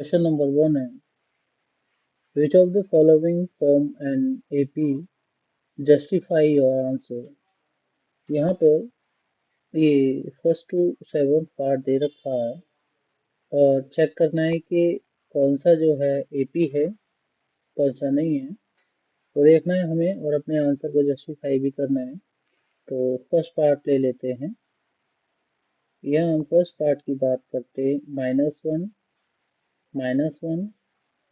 Question number 1 है, which of the following form an AP justify your answer. यहाँ पर ये फर्स्ट टू सेवंथ पार्ट दे रखा है और चेक करना है कि कौन सा जो है एपी है, कौन सा नहीं है, वो देखना है हमें और अपने आंसर को जस्टिफाई भी करना है। तो फर्स्ट पार्ट ले लेते हैं। यहाँ हम फर्स्ट पार्ट की बात करते हैं, -1 -1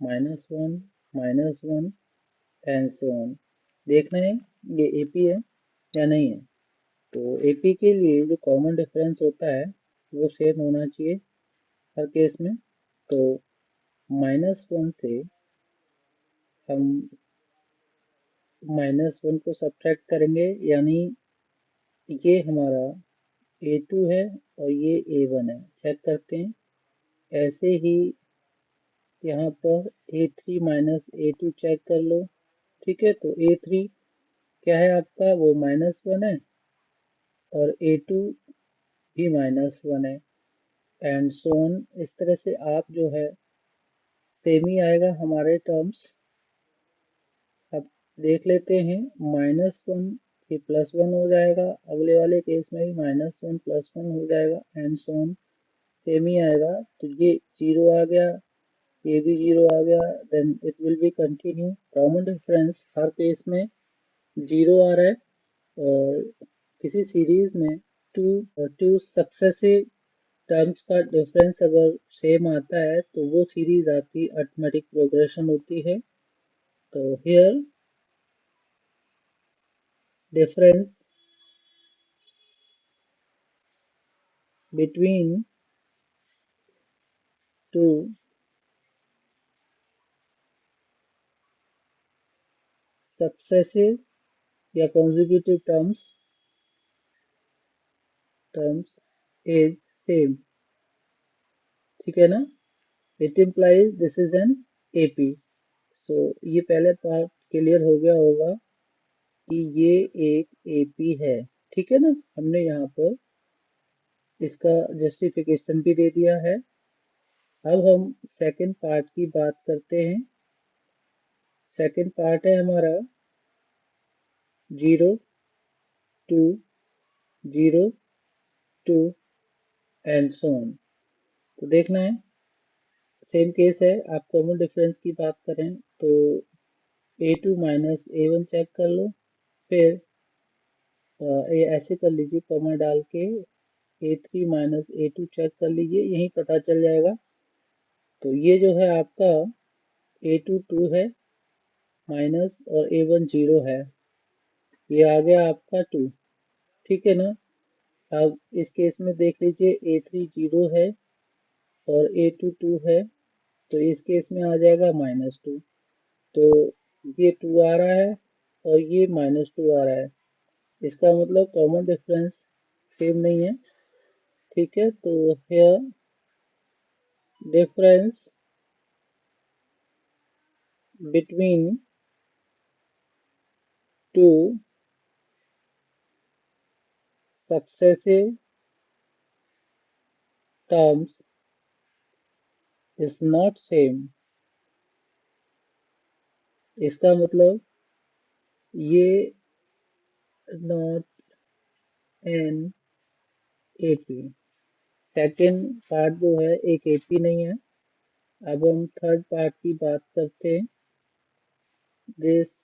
-1 -1 एंड सो ऑन। देखना है ये एपी है या नहीं है। तो एपी के लिए जो कॉमन डिफरेंस होता है वो सेम होना चाहिए हर केस में। तो -1 से हम -1 को सब्ट्रैक्ट करेंगे, यानी ये हमारा A2 है और ये A1 है। चेक करते हैं। ऐसे ही यहाँ पर A3 माइनस A2 चेक कर लो। ठीक है, तो A3 क्या है आपका, वो -1 है और A2 भी -1 है एंड सो ऑन। इस तरह से आप जो है सेम ही आएगा हमारे टर्म्स। अब देख लेते हैं, -1 फिर +1 हो जाएगा, अगले वाले केस में भी -1 +1 हो जाएगा एंड सो ऑन, सेम ही आएगा। तो ये 0 आ गया, ये भी 0 आ गया, then it will be continue. Common difference हर केस में 0 आ रहा है और किसी सीरीज में टू सक्सेसिव टर्म्स का डिफरेंस अगर सेम आता है तो वो सीरीज आपकी अरिथमेटिक प्रोग्रेशन होती है। तो here difference between two successive या consecutive terms is same। ठीक है ना, it implies this is an AP. So ये पहले पार्ट क्लियर हो गया होगा कि ये एक एपी है। ठीक है ना, हमने यहाँ पर इसका जस्टिफिकेशन भी दे दिया है। अब हम सेकंड पार्ट की बात करते हैं। सेकंड पार्ट है हमारा 0 2 0 2 एंड सो ऑन। तो देखना है, सेम केस है। आप कॉमन डिफरेंस की बात करें तो A2 माइनस A1 चेक कर लो, फिर ये ऐसे कर लीजिए, कॉमा डाल के A3 माइनस A2 चेक कर लीजिए, यही पता चल जाएगा। तो ये जो है आपका A2 2 है माइनस और A1 0 है, ये आ गया आपका 2। ठीक है ना, अब इस केस में देख लीजिए A3 0 है और A2 2 है, तो इस केस में आ जाएगा -2। तो ये 2 आ रहा है और ये -2 आ रहा है, इसका मतलब कॉमन डिफरेंस सेम नहीं है। ठीक है, तो here difference between two successive terms is not same. इसका मतलब ये not an AP. Second part जो है एक एपी नहीं है। अब हम थर्ड पार्ट की बात करते हैं। This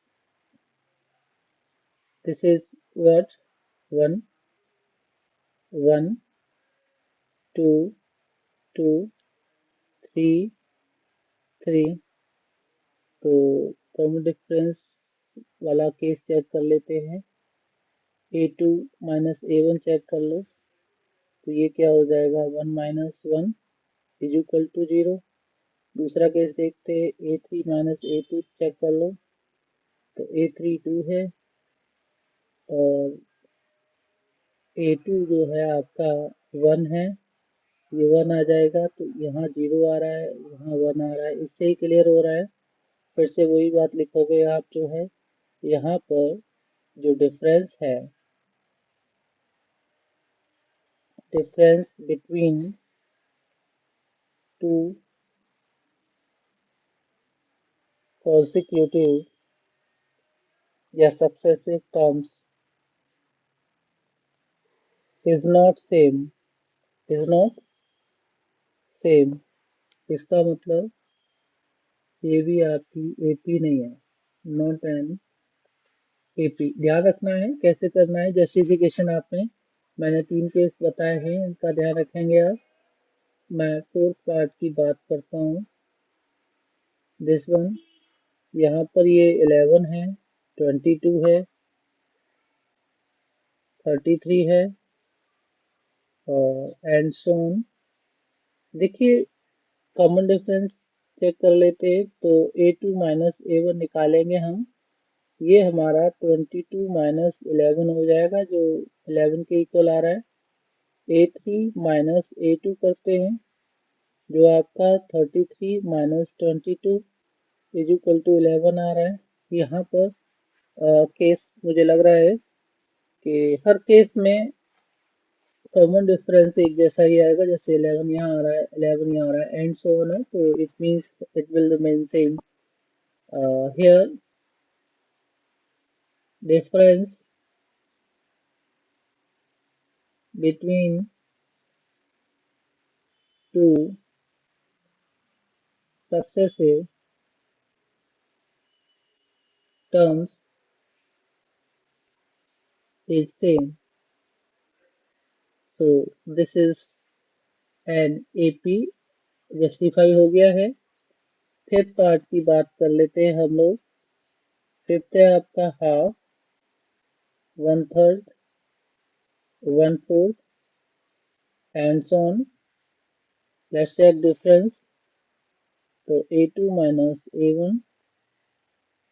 this is what 1 1 2 2 3 3। तो कॉमन डिफरेंस वाला केस चेक कर लेते हैं। A2 माइनस A1 चेक कर लो, तो ये क्या हो जाएगा, 1 माइनस 1 इज इक्वल टू 0। दूसरा केस देखते हैं, A3 माइनस A2 चेक कर लो, तो A3 2 है और A2 जो है आपका 1 है, ये 1 आ जाएगा, तो यहाँ 0 आ रहा है, यहाँ 1 आ रहा है, इससे ही क्लियर हो रहा है। फिर से वही बात लिखोगे आप, जो है यहाँ पर जो डिफरेंस बिटवीन टू consecutive या successive terms is not same, is not same, इसका मतलब ये भी आपकी एपी नहीं है, नॉट एन एपी। ध्यान रखना है कैसे करना है जस्टिफिकेशन आपने, मैंने 3 केस बताए हैं, इनका ध्यान रखेंगे आप। मैं फोर्थ पार्ट की बात करता हूँ, दिस वन। यहाँ पर ये 11 है, 22 है, 33 है और एंड सो ऑन। देखिए कॉमन डिफरेंस चेक कर लेते हैं, तो a2 माइनस a1 निकालेंगे हम, ये हमारा 22 माइनस 11 हो जाएगा जो 11 के इक्वल आ रहा है। a3 माइनस a2 करते हैं जो आपका 33 माइनस 22 इज इक्वल टू 11 आ रहा है। यहाँ पर केस मुझे लग रहा है कि हर केस में कॉमन डिफरेंस एक जैसा ही आएगा, जैसे 11 यहाँ आ रहा है, 11 यहाँ आ रहा है एंड सो ऑन है, तो it means it will remain same. Here difference between two successive terms is same, so this is an AP justify हो गया है। फिफ्थ पार्ट की बात कर लेते हैं हम लोग। फिफ्थ है आपका half, 1/3, 1/4 and so on. Let's check difference, तो a2 माइनस a1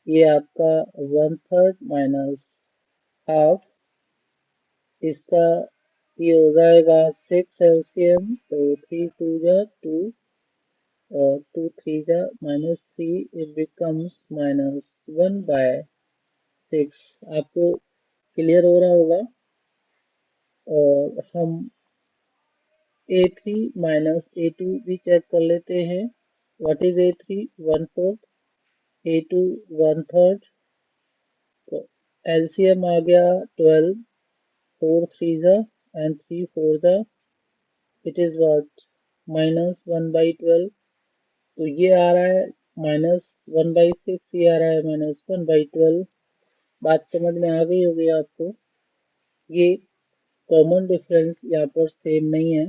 ये आपका 1/3 माइनस हाफ, इसका ये हो जाएगा 6 एलसीएम, तो 3 2 जा 2 और 2 3 जा -3, इट बिकम्स -1/6। आपको क्लियर हो रहा होगा। और हम a3 माइनस a2 भी चेक कर लेते हैं। What is a3? 1/4, a2 1/3, तो एलसीएम आ गया 12, 4 3 जा एंड 3 4 जा, इट इज व्हाट -1/12। तो ये आ रहा है -1/6, ये आ रहा है -1/12। बात समझ में आ गई होगी आपको। ये कॉमन डिफरेंस यहाँ पर सेम नहीं है,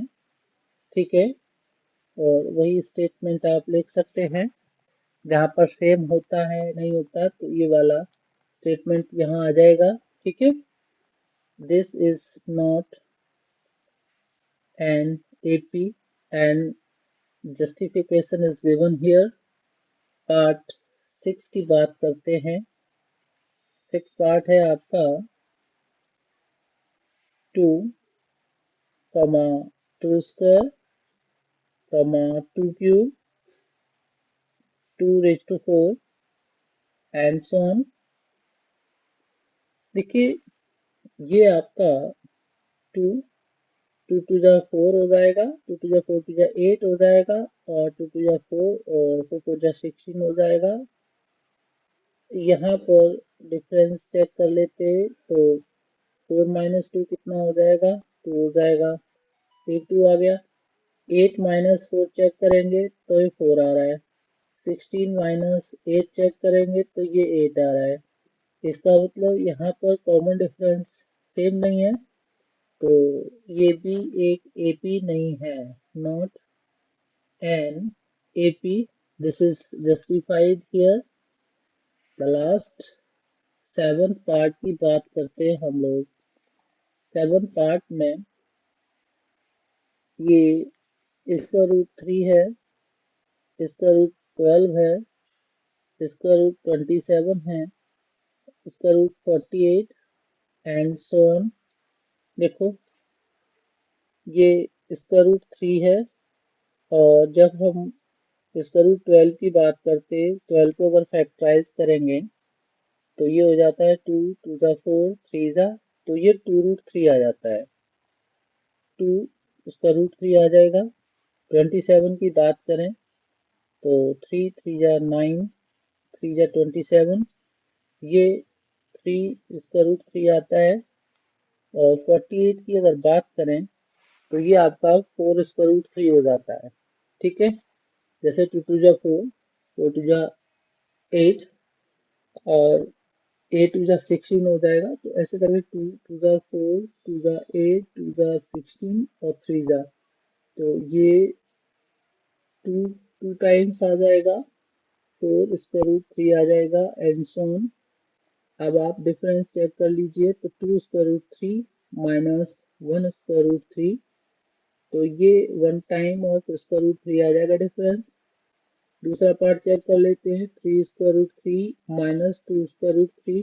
ठीक है। और वही स्टेटमेंट आप लिख सकते हैं, जहाँ पर सेम होता है नहीं होता तो ये वाला स्टेटमेंट यहाँ आ जाएगा, ठीक है। This is not an AP and justification is given here. Part 6 की बात करते हैं। 6 पार्ट है आपका 2, 2 square, 2 cube, 2⁴ and so on. देखिए ये आपका 2 2 2 जा 4 हो जाएगा, 2 2 जा 4 2 जा 8 हो जाएगा और 2 2 जा 4 और 4 4 जा 16 हो जाएगा। यहाँ पर डिफरेंस चेक कर लेते हैं, तो 4 माइनस 2 कितना हो जाएगा? 2 हो जाएगा, फिर 2 आ गया। 8 माइनस 4 चेक करेंगे तो ये 4 आ रहा है। 16 माइनस 8 चेक करेंगे तो ये 8 आ रहा है। इसका मतलब यहाँ पर कॉमन डिफरेंस सेम नहीं है, तो ये भी एक AP नहीं है, not an AP। This is justified here. The last 7th part की बात करते हैं हम लोग। 7th पार्ट में ये इसका रूट 3 है, इसका रूट 12 है, इसका रूट 27 है, इसका रूट 48 एंड सो ऑन। देखो ये इसका रूट 3 है, और जब हम इसका रूट 12 की बात करते हैं, 12 को अगर फैक्टराइज करेंगे तो ये हो जाता है 2 2 जा 4 3 जा, तो ये 2√3 आ जाता है। 2 उसका रूट 3 आ जाएगा। 27 की बात करें तो 3 3 जा 9, 3 जा 27, ये 3 इसका रूट 3 आता है। और 48 की अगर बात करें तो ये आपका 4 इसका रूट 3 हो जाता है। ठीक है, जैसे 2 2 जा 4, 4 2 जा 8 और 8 2 जा 16 हो जाएगा। तो ऐसे करके 2 2 जा 4, 2 जा 8, 2 जा 16 और 3 जा, तो ये 2 टाइम्स आ जाएगा, 4 इसका रूट 3 आ जाएगा एंड सो ऑन। अब आप डिफरेंस चेक कर लीजिए, तो 2 square root 3 minus 1 square root 3, तो ये 1 टाइम ऑफ स्क्वायर रूट 3 आ जाएगा डिफरेंस। दूसरा पार्ट चेक कर लेते हैं, 3 square root 3 minus 2 square root 3,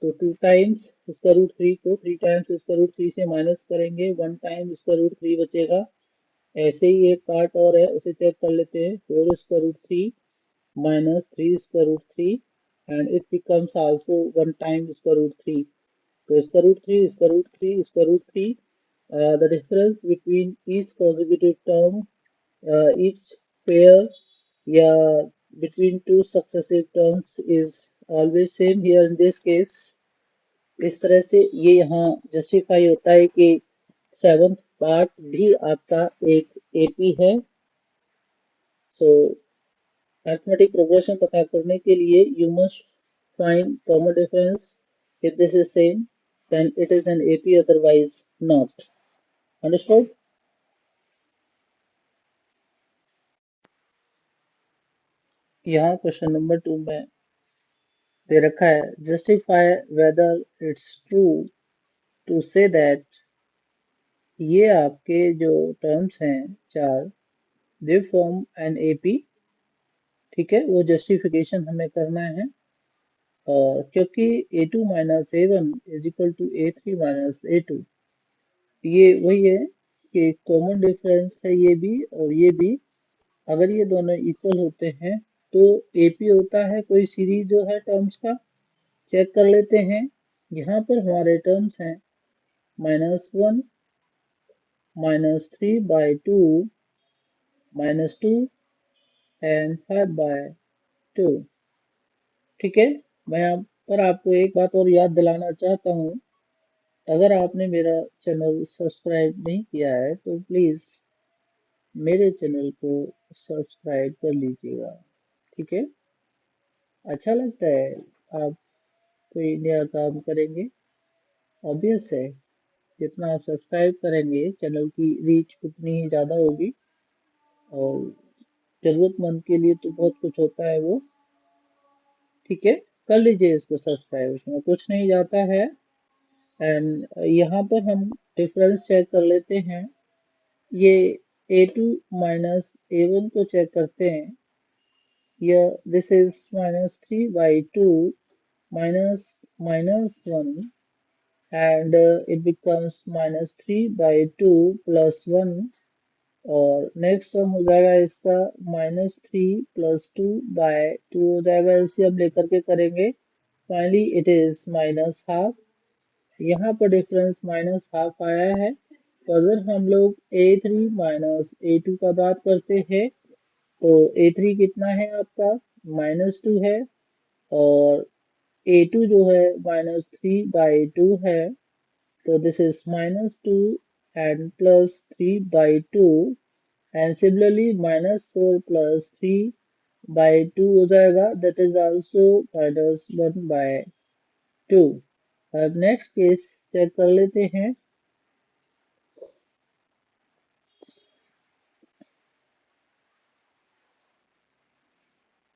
तो 2 टाइम्स स्क्वायर रूट 3 को 3 टाइम्स स्क्वायर रूट 3 से माइनस करेंगे, 1 टाइम स्क्वायर रूट 3 बचेगा। ऐसे ही एक पार्ट और है, उसे चेक कर लेते हैं, 4 square root 3 minus 3 square root 3 and it becomes also 1 time square root 3. So square root 3, square root 3, square root 3. The difference between each consecutive term, each pair, yeah, between two successive terms is always same here in this case. इस तरह से ये यहाँ justify होता है कि 7th part भी आपका एक एपी है। सो अरिथमेटिक प्रोग्रेशन पता करने के लिए you must find common difference. If this is same, then it is an AP, otherwise not. Understood? यहाँ क्वेश्चन नंबर 2 में दे रखा है, justify whether it's true to say that ये आपके जो टर्म्स हैं 4, they form an AP। ठीक है, वो जस्टिफिकेशन हमें करना है। और क्योंकि A2 minus A1 is equal to A3 minus A2, ये वही है कि कॉमन डिफरेंस है ये भी और ये भी। अगर ये दोनों इक्वल होते हैं तो एपी होता है कोई सीरीज जो है टर्म्स का। चेक कर लेते हैं, यहाँ पर हमारे टर्म्स हैं -1, -3/2, -2 एंड 5/2। ठीक है, मैं यहाँ पर आपको एक बात और याद दिलाना चाहता हूँ, अगर आपने मेरा चैनल सब्सक्राइब नहीं किया है तो प्लीज़ मेरे चैनल को सब्सक्राइब कर लीजिएगा। ठीक है, अच्छा लगता है आप कोई नया काम करेंगे, ऑब्वियस है जितना आप सब्सक्राइब करेंगे चैनल की रीच उतनी ही ज़्यादा होगी। और ज़रूरतमंद के लिए तो बहुत कुछ होता है वो। ठीक है, कर लीजिए इसको सब्सक्राइब, उसमें कुछ नहीं जाता है। एंड यहाँ पर हम डिफरेंस चेक कर लेते हैं, ये A2 माइनस A1 को चेक करते हैं। Here this is -3/2 minus -1 and it becomes -3/2 plus 1। और नेक्स्ट टर्म हो जाएगा इसका -3 + 2/2 हो जाएगा, एलसीएम लेकर के करेंगे, फाइनली इट इज -12। यहाँ पर डिफरेंस -12 आया है। फर्दर हम लोग A3 माइनस A2 का बात करते हैं, तो A3 कितना है आपका -2 है और A2 जो है -3/2 है, तो this is -2 and +3/2 and similarly -4 + 3/2 हो जाएगा, दैट इज आल्सो -1/2। अब नेक्स्ट केस चेक कर लेते हैं,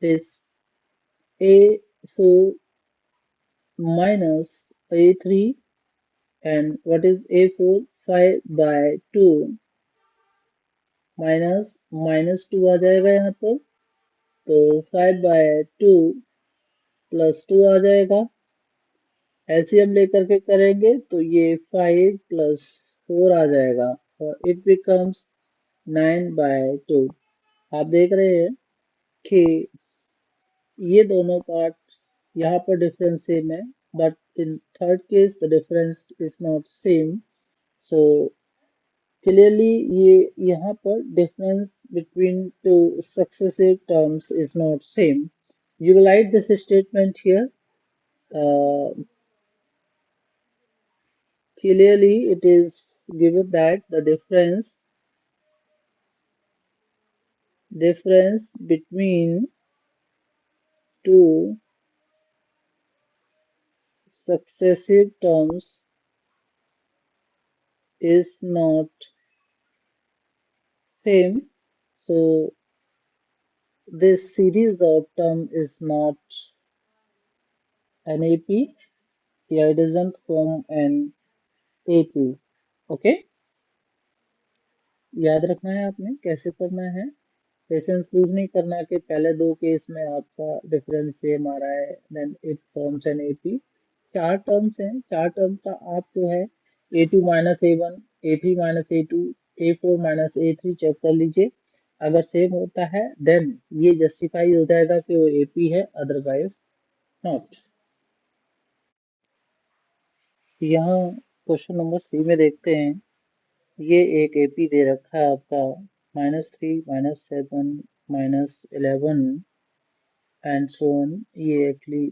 this A4 minus A3 and what is A4 5/2 minus -2 आ जाएगा यहाँ पर, तो 5/2 + 2 आ जाएगा, एलसीएम लेकर के करेंगे तो ये 5 + 4 आ जाएगा और इट बिकम्स 9/2। आप देख रहे हैं कि ये दोनों पार्ट यहाँ पर डिफरेंस सेम है, but in third case the difference is not same. So clearly ये यहाँ पर difference between two successive terms is not same. You will write this statement here. Uh, Clearly, it is given that the difference between two successive terms is not same. So this series of term is not an AP. Yeah, it doesn't form an AP. Okay, याद रखना है आपने कैसे करना है. Patience lose नहीं करना कि पहले दो केस में आपका डिफरेंस सेम आ रहा है then it forms an AP. चार टर्म्स हैं, चार टर्म का आप जो है A2 minus A1, A3 minus A2, A4 minus A3 check कर लीजिए. अगर सेम होता है देन ये जस्टिफाई हो जाएगा कि वो एपी है, अदरवाइज नॉट. यहाँ क्वेश्चन नंबर 3 में देखते हैं. ये एक एपी दे रखा है आपका -3, -7, -11 एंड सो ऑन. ये एक्चुअली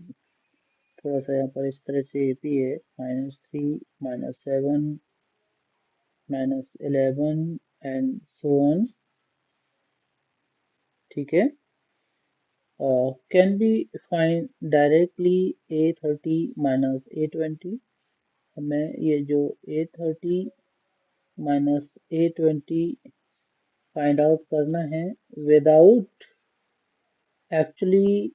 थोड़ा सा यहाँ पर इस तरह से एपी है -3, -7, -11 एंड सो ऑन. ठीक है. Can be find directly A30 minus A20. हमें ये जो A30 minus A20 find out करना है without actually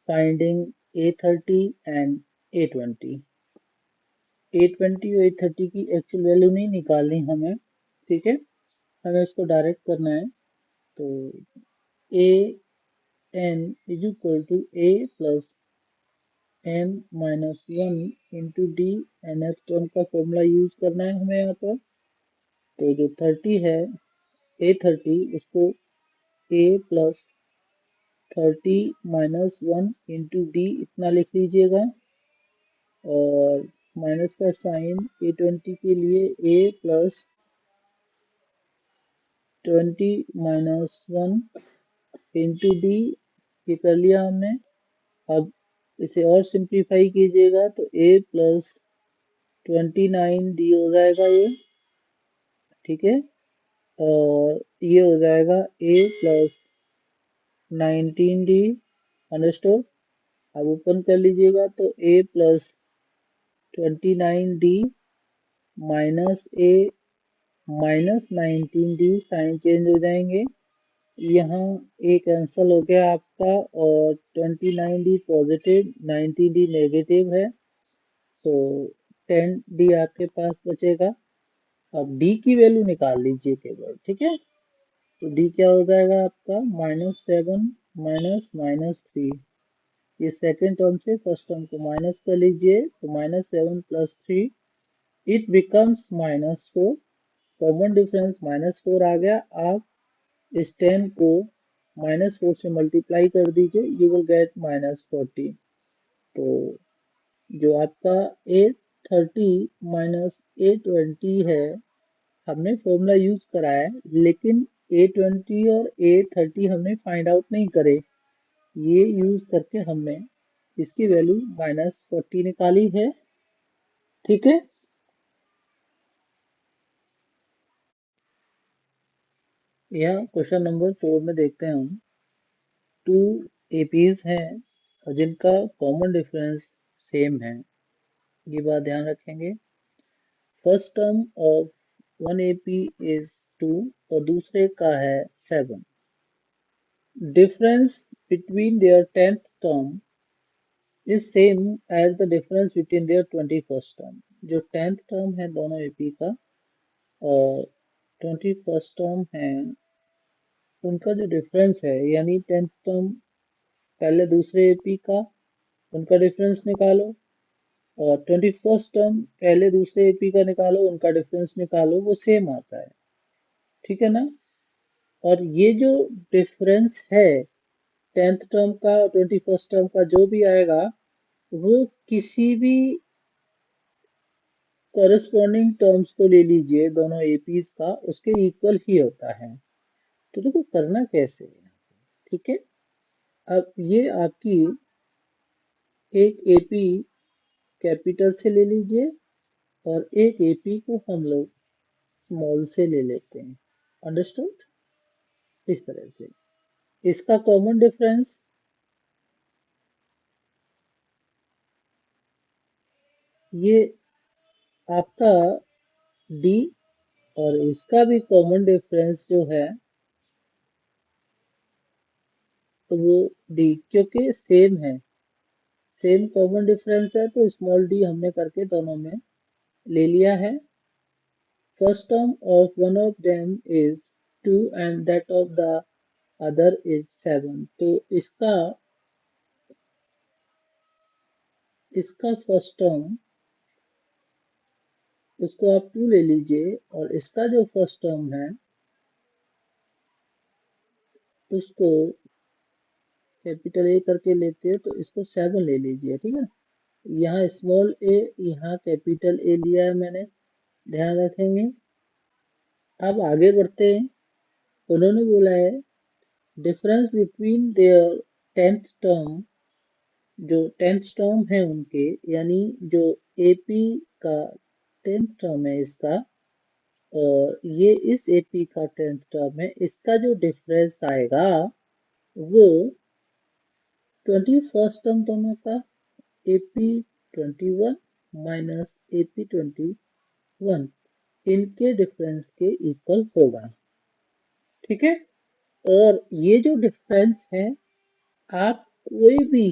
finding A30 and A20. A20 और A30 की एक्चुअल वैल्यू नहीं निकालनी हमें. ठीक है, हमें इसको डायरेक्ट करना है. तो A n is equal to A plus m minus 1 into d. nth term का फॉर्मूला यूज करना है हमें यहाँ पर. तो जो 30 है A30 उसको A plus 30 minus 1 into D इतना लिख लीजिएगा. और माइनस का साइन A20 के लिए A plus 20 minus 1 into D. ये कर लिया हमने. अब इसे और सिंप्लीफाई कीजिएगा तो A प्लस 29D हो जाएगा ये. ठीक है, और ये हो जाएगा A प्लस 19D. अंडरस्टूड. अब ओपन कर लीजिएगा तो A plus 29D minus A minus 19D sign change हो जाएंगे. यहाँ A कैंसिल हो गया आपका और 29D पॉजिटिव 19D नेगेटिव है. तो 10D आपके पास बचेगा. अब D की वैल्यू निकाल लीजिए केवल. ठीक है, तो D क्या हो जाएगा आपका -7 माइनस -3. ये सेकेंड टर्म से फर्स्ट टर्म को माइनस कर लीजिए तो -7 plus 3 it becomes -4. Common difference -4 आ गया. आप इस 10 को -4 से मल्टीप्लाई कर दीजिए, यू विल गेट -40. तो जो आपका A30 माइनस A20 है, हमने फॉर्मूला यूज करा है लेकिन A20 और A30 हमने फाइंड आउट नहीं करे. ये यूज करके हमने इसकी वैल्यू -40 निकाली है. ठीक है, यहाँ क्वेश्चन नंबर 4 में देखते हैं हम. टू एपीज हैं और जिनका कॉमन डिफरेंस सेम है. ये बात ध्यान रखेंगे. First term of one AP is 2 और दूसरे का है 7. Difference between their 10th term is same as the difference between their 21st term. जो 10th टर्म है दोनों एपी का और 21st टर्म है उनका जो डिफरेंस है, यानी 10th टर्म पहले दूसरे एपी का उनका डिफरेंस निकालो और 21st टर्म पहले दूसरे एपी का निकालो, उनका डिफरेंस निकालो, वो सेम आता है. ठीक है ना. और ये जो डिफरेंस है 10th टर्म का और 21st टर्म का जो भी आएगा वो किसी भी कॉरेस्पॉन्डिंग टर्म्स को ले लीजिए दोनों एपीज का, उसके इक्वल ही होता है. तो देखो करना कैसे है. ठीक है, अब ये आपकी एक एपी कैपिटल से ले लीजिए और एक एपी को हम लोग स्मॉल से ले लेते हैं। अंडरस्टूड? इस तरह से इसका कॉमन डिफरेंस ये आपका डी और इसका भी कॉमन डिफरेंस जो है तो वो डी, क्योंकि सेम है, सेम कॉमन डिफरेंस है तो स्मॉल डी हमने करके दोनों में ले लिया है। First term of one of them is 2 and that of the other is 7। तो इसका फर्स्ट टर्म उसको आप 2 ले लीजिए और इसका जो फर्स्ट टर्म है उसको कैपिटल ए करके लेते हैं तो इसको 7 ले लीजिए, ठीक है। यहाँ स्मॉल ए, यहाँ कैपिटल ए लिया है मैंने, ध्यान रखेंगे। अब आगे बढ़ते हैं। उन्होंने बोला है difference between there tenth term, जो टेंथ टर्म है उनके, यानी जो एपी का टेंथ टर्म है इसका और ये इस एपी का टेंथ टर्म है, इसका जो डिफरेंस आएगा वो 21st टर्म दोनों का एपी 21 माइनस एपी 21 इनके डिफरेंस के इक्वल होगा, ठीक है। और ये जो डिफरेंस है आप कोई भी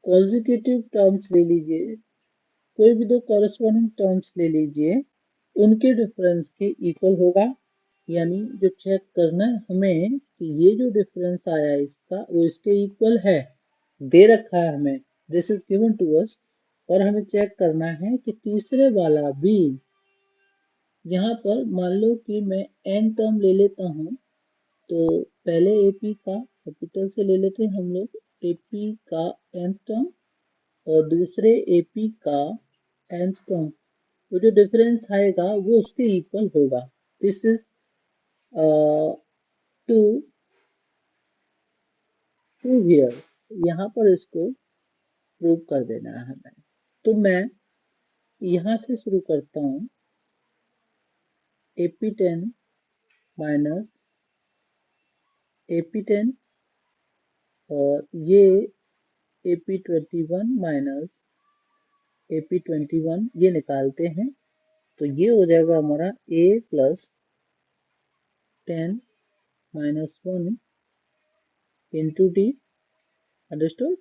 कॉन्जिक्यूटिव टर्म्स ले लीजिए, कोई भी दो कॉरेस्पॉन्डिंग टर्म्स ले लीजिए, उनके डिफरेंस के इक्वल होगा। यानी जो चेक करना है हमें कि ये जो डिफरेंस आया इसका वो इसके इक्वल है, दे रखा है हमें, this is given to us. और हमें चेक करना है कि तीसरे वाला भी, यहाँ पर मान लो कि मैं n टर्म ले लेता हूँ तो पहले एपी का कैपिटल से ले लेते हैं हम लोग, एपी का nth टर्म और दूसरे एपी का nth टर्म, वो जो डिफरेंस आएगा वो उसके इक्वल होगा। This is two to here, यहाँ पर इसको प्रूव कर देना है हमें। तो मैं यहाँ से शुरू करता हूँ, AP10 माइनस AP10 और ये AP21 माइनस AP21 ये निकालते हैं तो ये हो जाएगा हमारा A plus 10 minus 1 into D. Understood?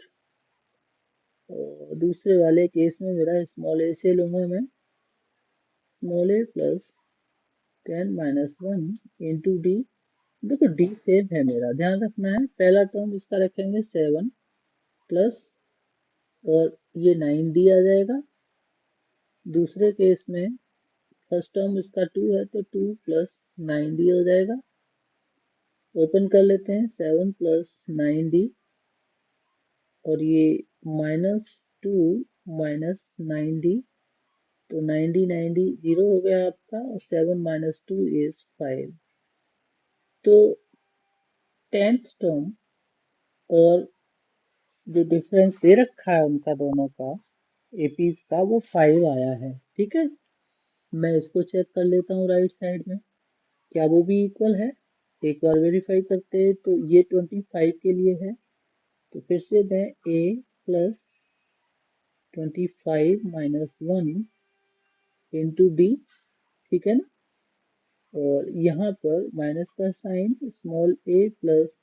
और दूसरे वाले केस में मेरा स्मॉल ए से लूंगा मैं, स्मॉल ए प्लस 10 माइनस 1 इंटू डी। देखो डी सेम है मेरा, ध्यान रखना है। पहला टर्म इसका रखेंगे 7 प्लस और ये 9d आ जाएगा। दूसरे केस में फर्स्ट टर्म इसका 2 है तो 2 प्लस 9d हो जाएगा। ओपन कर लेते हैं, 7 प्लस 9d और ये माइनस 2 माइनस 9d, तो 9d 9d 0 हो गया आपका और 7 माइनस 2 इज 5। तो टेंथ टर्म और जो डिफरेंस दे रखा है उनका दोनों का एपीज का वो 5 आया है, ठीक है। मैं इसको चेक कर लेता हूँ राइट साइड में, क्या वो भी इक्वल है। एक बार वेरीफाई करते हैं तो ये 25 के लिए है, तो फिर से मैं a plus 25 minus 1 into d, ठीक है ना। और यहाँ पर माइनस का sign, small a plus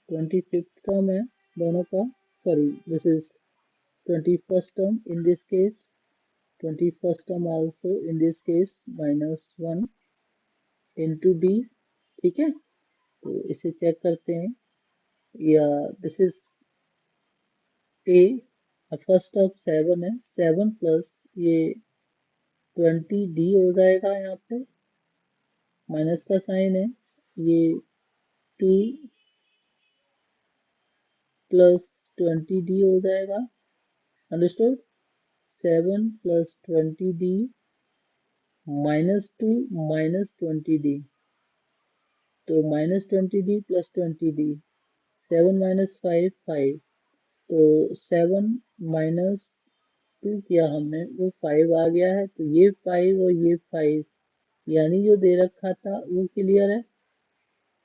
25th term है दोनों का, sorry this is 21st term in this case, 21st term also in this case minus 1 into d, ठीक है। तो इसे चेक करते हैं, या this is a, first of 7 है, 7 प्लस ये 20d हो जाएगा, यहाँ पे माइनस का साइन है, ये 2 प्लस 20d हो जाएगा। Understood? 7 plus 20d minus 2 minus 20d, तो माइनस 20d प्लस 20d 7 - 5 5, तो 7 - 2 किया हमने, वो 5 आ गया है, तो ये 5 और ये 5, यानी जो दे रखा था वो क्लियर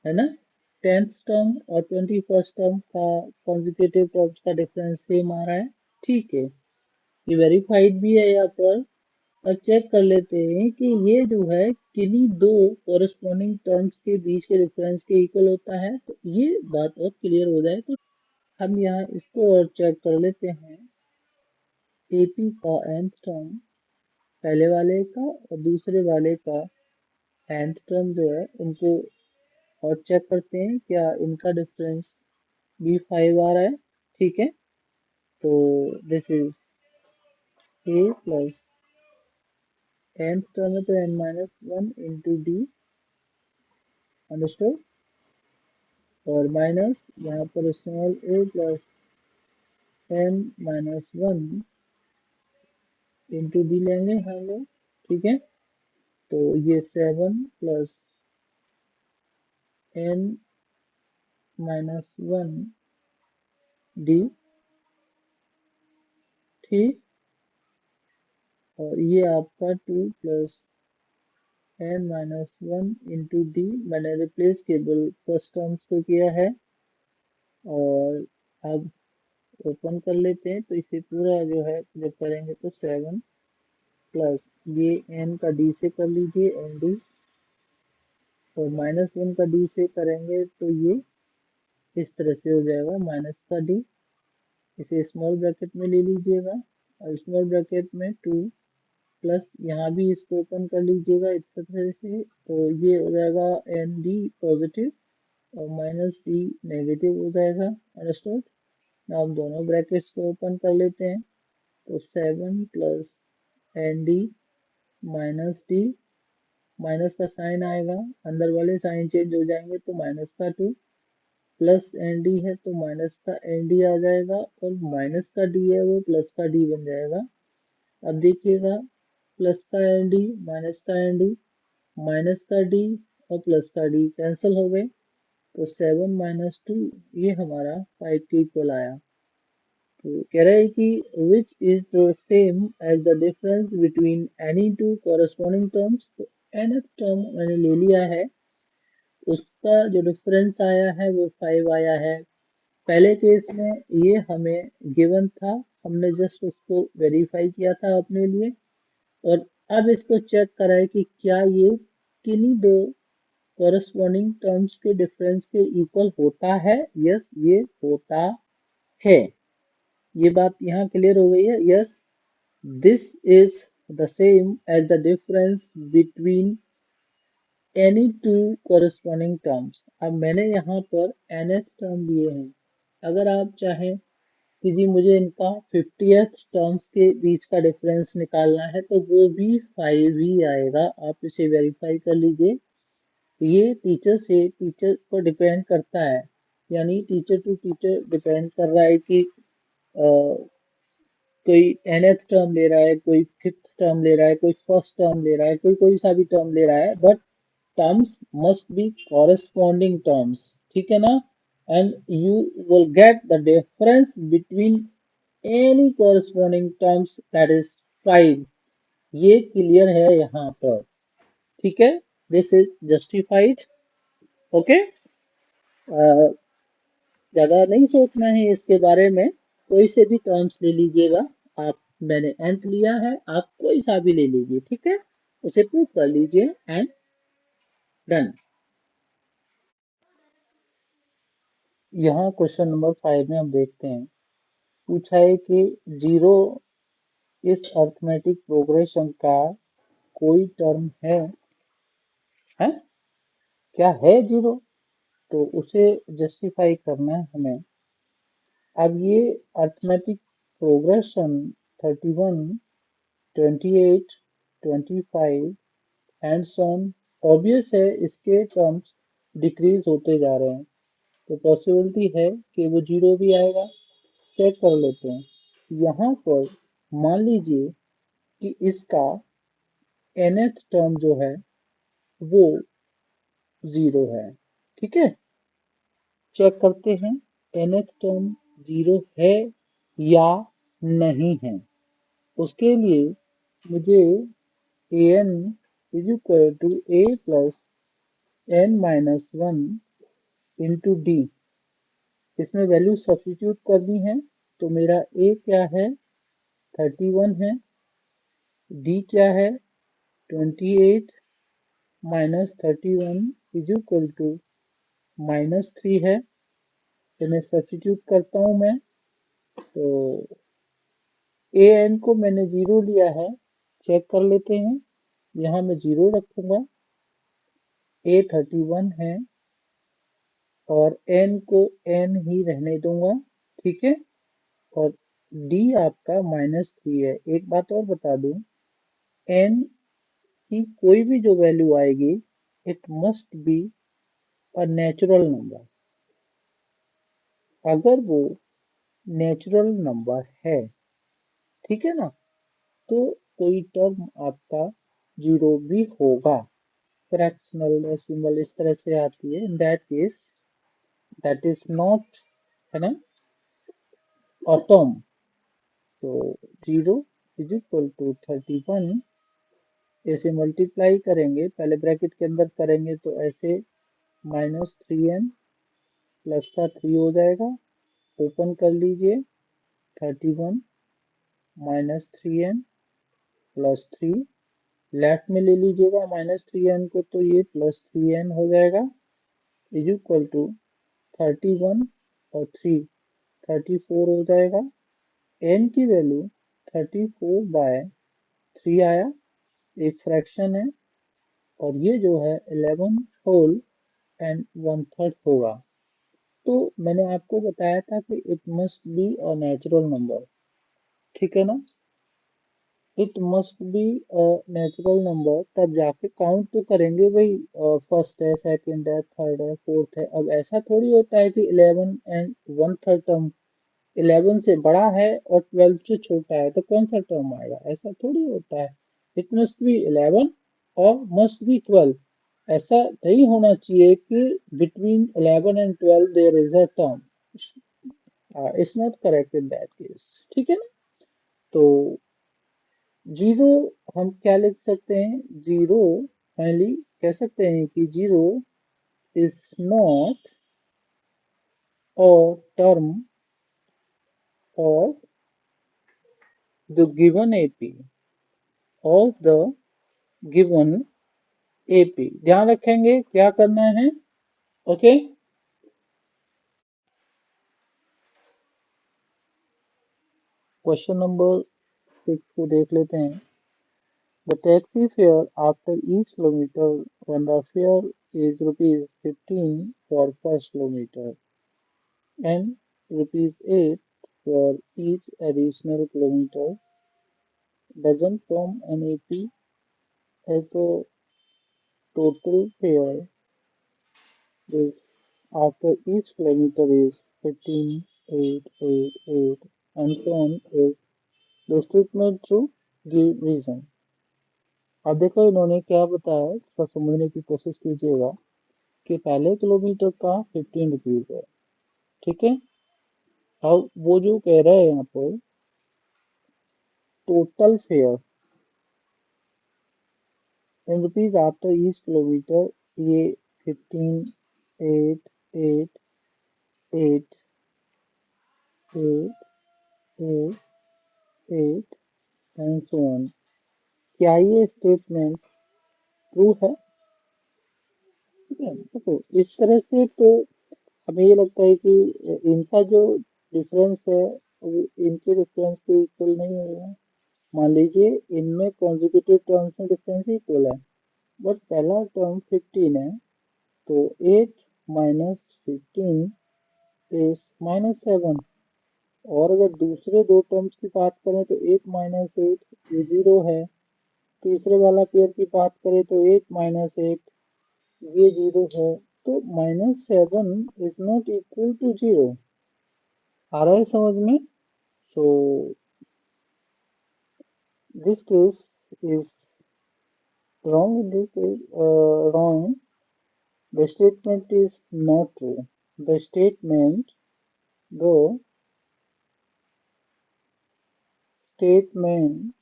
है ना। 10th टर्म और 21st टर्म का कॉन्जिक्यूटिव टर्म्स का डिफरेंस सेम आ रहा है, ठीक है, ये वेरीफाइड भी है यहाँ पर। अब चेक कर लेते हैं कि ये जो है किन्हीं दो कोरस्पॉन्डिंग टर्म्स के बीच के डिफरेंस के इक्वल होता है, तो ये बात और क्लियर हो जाए तो हम यहाँ इसको और चेक कर लेते हैं। AP का nth टर्म पहले वाले का और दूसरे वाले का nth टर्म जो है उनको और चेक करते हैं क्या इनका डिफरेंस भी 5 आ रहा है, ठीक है। तो this is a plus nth term है तो n-1 इंटू डी, अंडरस्टूड, और माइनस यहाँ पर small a plus n-1 into D लेंगे हम लोग, ठीक है। तो ये 7 प्लस n-1 डी, ठीक, और ये आपका 2 प्लस n-1 इंटू डी, मैंने रिप्लेस केवल फर्स्ट टर्म्स को किया है। और अब ओपन कर लेते हैं, तो इसे पूरा जो है जब करेंगे तो 7 प्लस ये n का d से कर लीजिए एन डी, और -1 का d से करेंगे तो ये इस तरह से हो जाएगा माइनस का d, इसे स्मॉल ब्रैकेट में ले लीजिएगा, और स्मॉल ब्रैकेट में 2 प्लस यहाँ भी इसको ओपन कर लीजिएगा इस तरह से, तो ये हो जाएगा एन डी पॉजिटिव और माइनस डी नेगेटिव हो जाएगा, अंडरस्टूड। हम दोनों ब्रैकेट्स को ओपन कर लेते हैं, तो 7 plus n d minus d, minus का साइन आएगा, अंदर वाले साइन चेंज हो जाएंगे, तो माइनस का 2 प्लस एन डी है तो माइनस का एन डी आ जाएगा, और माइनस का डी है वो प्लस का डी बन जाएगा। अब देखिएगा, प्लस का एन डी माइनस का एन डी, माइनस का डी और प्लस का डी कैंसिल हो गए, तो 7 - 2 ये हमारा 5 के इक्वल आया। तो कह रहा है कि which is the same as the difference between any two corresponding terms, तो nth टर्म मैंने ले लिया है, उसका जो डिफरेंस आया है वो 5 आया है। पहले केस में ये हमें गिवन था, हमने जस्ट उसको वेरीफाई किया था अपने लिए, और अब इसको चेक करा है कि क्या ये किन्हीं दो कॉरस्पॉन्डिंग टर्म्स के डिफरेंस के इक्वल होता है। यस, ये होता है, ये बात यहाँ क्लियर हो गई है। Yes, this is the same as the difference between any two corresponding terms. अब मैंने यहाँ पर nth टर्म लिए हैं, अगर आप चाहें कि जी मुझे इनका 50th टर्म्स के बीच का डिफरेंस निकालना है तो वो भी 5 ही आएगा, आप इसे वेरीफाई कर लीजिए। ये टीचर से टीचर पर डिपेंड करता है, यानी टीचर टू टीचर डिपेंड कर रहा है कि कोई nth टर्म ले रहा है, कोई 5th टर्म ले रहा है, कोई फर्स्ट टर्म ले रहा है, कोई कोई सा भी टर्म ले रहा है, but terms must be corresponding terms, ठीक है ना। and you will get the difference between any corresponding terms, that is 5, ये क्लियर है यहाँ पर, ठीक है, this is justified, ओके। ज्यादा नहीं सोचना है इसके बारे में, कोई से भी टर्म्स ले लीजिएगा आप, मैंने nth लिया है, आप कोई सा भी ले लीजिए, ठीक है, उसे प्रूव कर लीजिए एंड डन। यहाँ क्वेश्चन नंबर 5 में हम देखते हैं, पूछा है कि जीरो इस अर्थमेटिक प्रोग्रेशन का कोई टर्म है क्या है जीरो, तो उसे जस्टिफाई करना है हमें। अब ये arithmetic progression 31, 28, 25 and so on, obvious है इसके टर्म्स डिक्रीज होते जा रहे हैं, तो पॉसिबिलिटी है कि वो जीरो भी आएगा। चेक कर लेते हैं, यहाँ पर मान लीजिए कि इसका nth टर्म जो है वो जीरो है, ठीक है, चेक करते हैं। nth टर्म 0 है या नहीं है। उसके लिए मुझे an is equal to a plus n minus 1 into d, इसमें वैल्यू सब्स्टिट्यूट करनी है। तो मेरा a क्या है, 31 है, d क्या है, 28 माइनस 31 इज इक्वल टू -3 है। इन्हें सब्स्टिट्यूट करता हूँ मैं, तो ए एन को मैंने 0 लिया है, चेक कर लेते हैं। यहाँ मैं 0 रखूंगा, ए 31 है और एन को एन ही रहने दूंगा, ठीक है। और डी आपका -3 है। एक बात और बता दूं, एन की कोई भी जो वैल्यू आएगी, it must be a natural number. अगर वो नेचुरल नंबर है, ठीक है ना, तो कोई टर्म आपका 0 भी होगा। फ्रैक्शनल डेसिमल इस तरह से आती है, इन that case that is not, है ना, अ टर्म। तो 0 इज इक्वल टू 31, ऐसे मल्टीप्लाई करेंगे, पहले ब्रैकेट के अंदर करेंगे तो ऐसे -3n प्लस का 3 हो जाएगा, ओपन कर लीजिए, 31 -3n प्लस 3, लेफ्ट में ले लीजिएगा -3n को, तो ये +3n हो जाएगा, इज इक्वल टू 31 और 3 34 हो जाएगा। n की वैल्यू 34/3 आया, एक फ्रैक्शन है, और ये जो है 11 होल एंड 1/3 होगा। तो मैंने आपको बताया था कि it must be a natural number, ठीक है ना। It must be a natural number, तब जाके काउंट तो करेंगे भाई, फर्स्ट है, सेकंड है, थर्ड है, फोर्थ है। अब ऐसा थोड़ी होता है कि 11 एंड 1/3 टर्म, 11 से बड़ा है और 12 से छोटा है, तो कौन सा टर्म आएगा, ऐसा थोड़ी होता है। इट मस्ट बी 11 और मस्ट बी 12। ऐसा नहीं होना चाहिए कि between 11 and 12 there is a term, it's not correct in that case, ठीक है ना। तो 0 हम क्या लिख सकते हैं, 0 फाइनली कह सकते हैं कि 0 is not a term of the given AP, of the given AP. ध्यान रखेंगे क्या करना है, ओके। क्वेश्चन नंबर 6 को देख लेते हैं। The taxi fare after each kilometre, when the fare is ₹15 for first kilometer and ₹8 for each additional kilometer, doesn't form an AP as the total fare is after each kilometer is 15, 8, 8, 8 and so on is the statement to give reason। अब देखो इन्होंने क्या बताया, इसका समझने की कोशिश कीजिएगा कि पहले किलोमीटर का 15 रुपीज है, ठीक है। अब वो जो कह रहे हैं यहाँ पर total fair in rupees after each kilometre, ये 15, 8, 8, 8, 8, 8, 8 एंड सो ऑन। क्या ये स्टेटमेंट ट्रू है, ठीक है। देखो इस तरह से तो हमें ये लगता है कि इनका जो डिफरेंस है वो इनके डिफरेंस के इक्वल नहीं होगा। मान लीजिए इनमें कॉन्जिक्यूटिव टर्म्स में डिफरेंस इक्वल है, बट पहला टर्म 15 है, तो 8 माइनस 15 इज -7। और अगर दूसरे दो टर्म्स की बात करें तो 8 माइनस 8 ये 0 है। तीसरे वाला पेयर की बात करें तो 8 माइनस 8 ये 0 है। तो -7 इज नॉट इक्वल टू 0। आ रहा है समझ में। So this case is wrong, in this case wrong, the statement is not true। The statement the statement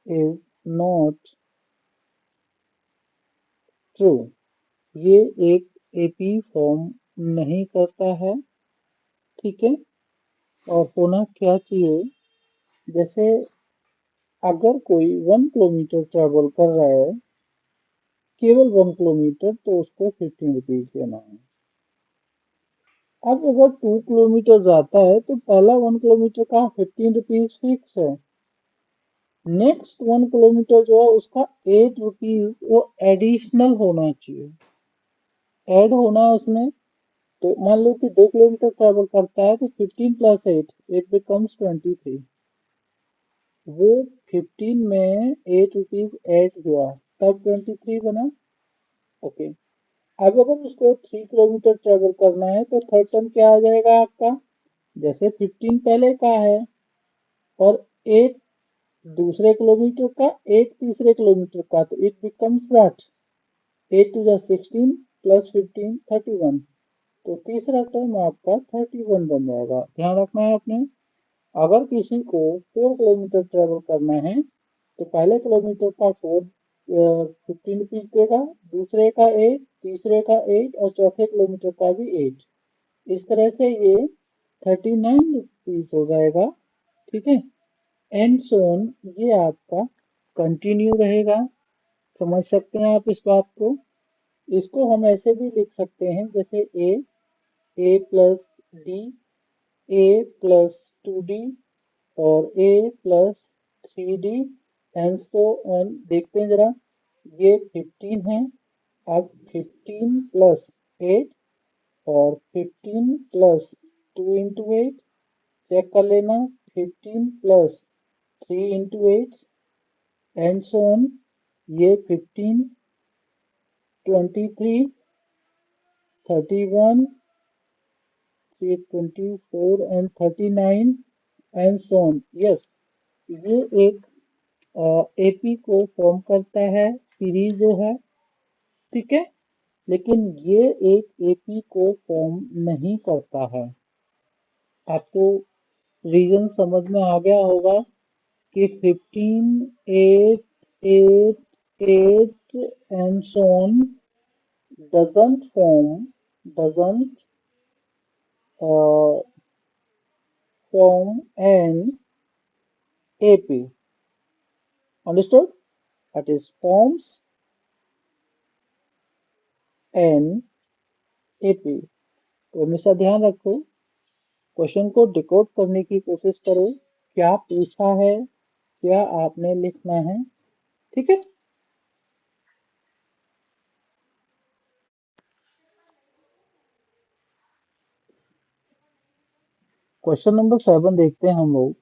is not true। ये एक एपी फॉर्म नहीं करता है, ठीक है। और होना क्या चाहिए, जैसे अगर कोई 1 किलोमीटर ट्रेवल कर रहा है, केवल 1 किलोमीटर, तो उसको 15 रुपीज देना है। अब अगर 2 किलोमीटर जाता है तो पहला 1 किलोमीटर का 15 रुपीज फिक्स है। नेक्स्ट 1 किलोमीटर जो है उसका 8 रुपीज वो एडिशनल होना चाहिए, ऐड होना है उसमें। तो मान लो कि 2 किलोमीटर ट्रेवल करता है तो 15 + 8, इट बिकम्स 23। वो 15 में 8 रुपीज ऐड हुआ तब 23 बना। ओके। अब अगर उसको 3 किलोमीटर ट्रेवल करना है तो थर्ड टर्म क्या आ जाएगा आपका, जैसे 15 पहले का है और 8 दूसरे किलोमीटर का, 8 तीसरे किलोमीटर का, तो इट बिकम्स व्हाट, 8 × 2 = 16 + 15 31। तो तीसरा टर्म आपका 31 बन जाएगा। ध्यान रखना है आपने। अगर किसी को 4 किलोमीटर ट्रेवल करना है तो पहले किलोमीटर का 15 रुपीज देगा, दूसरे का 8, तीसरे का 8 और चौथे किलोमीटर का भी 8। इस तरह से ये 39 रुपीज हो जाएगा, ठीक है। एंड सोन ये आपका कंटिन्यू रहेगा। समझ सकते हैं आप इस बात को। इसको हम ऐसे भी लिख सकते हैं जैसे a+d, a+2d और a+3d एंड सो ऑन। देखते हैं जरा, ये 15 है। अब 15 + 8 और 15 + 2 × 8 चेक कर लेना, 15 + 3 × 8 एंड सो ऑन। ये 15, 23, 31, 24 and 39 and so on. Yes, ये एक एपी को फॉर्म करता है, सीरीज जो है, ठीक है। लेकिन ये एक एपी को फॉर्म नहीं करता है। आपको रीजन समझ में आ गया होगा कि 15, 8, 8, 8 and so on doesn't uh, form an AP. Understood? That is forms an AP। तो हमेशा ध्यान रखो, क्वेश्चन को डिकोड करने की कोशिश करो, क्या पूछा है, क्या आपने लिखना है, ठीक है। क्वेश्चन नंबर 7 देखते हैं हम लोग।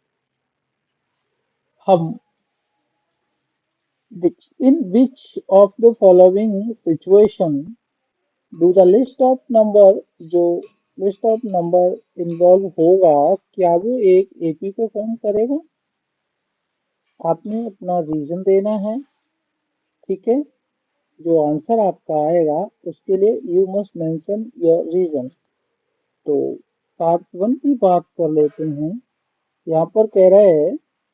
हम in which of the following situation do the list of number, जो लिस्ट ऑफ नंबर इन्वॉल्व होगा, क्या वो एक एपी को फॉर्म करेगा। आपने अपना रीजन देना है, ठीक है। जो आंसर आपका आएगा उसके लिए you must mention your reason. तो पार्ट 1 की बात कर लेते हैं। यहाँ पर कह रहा है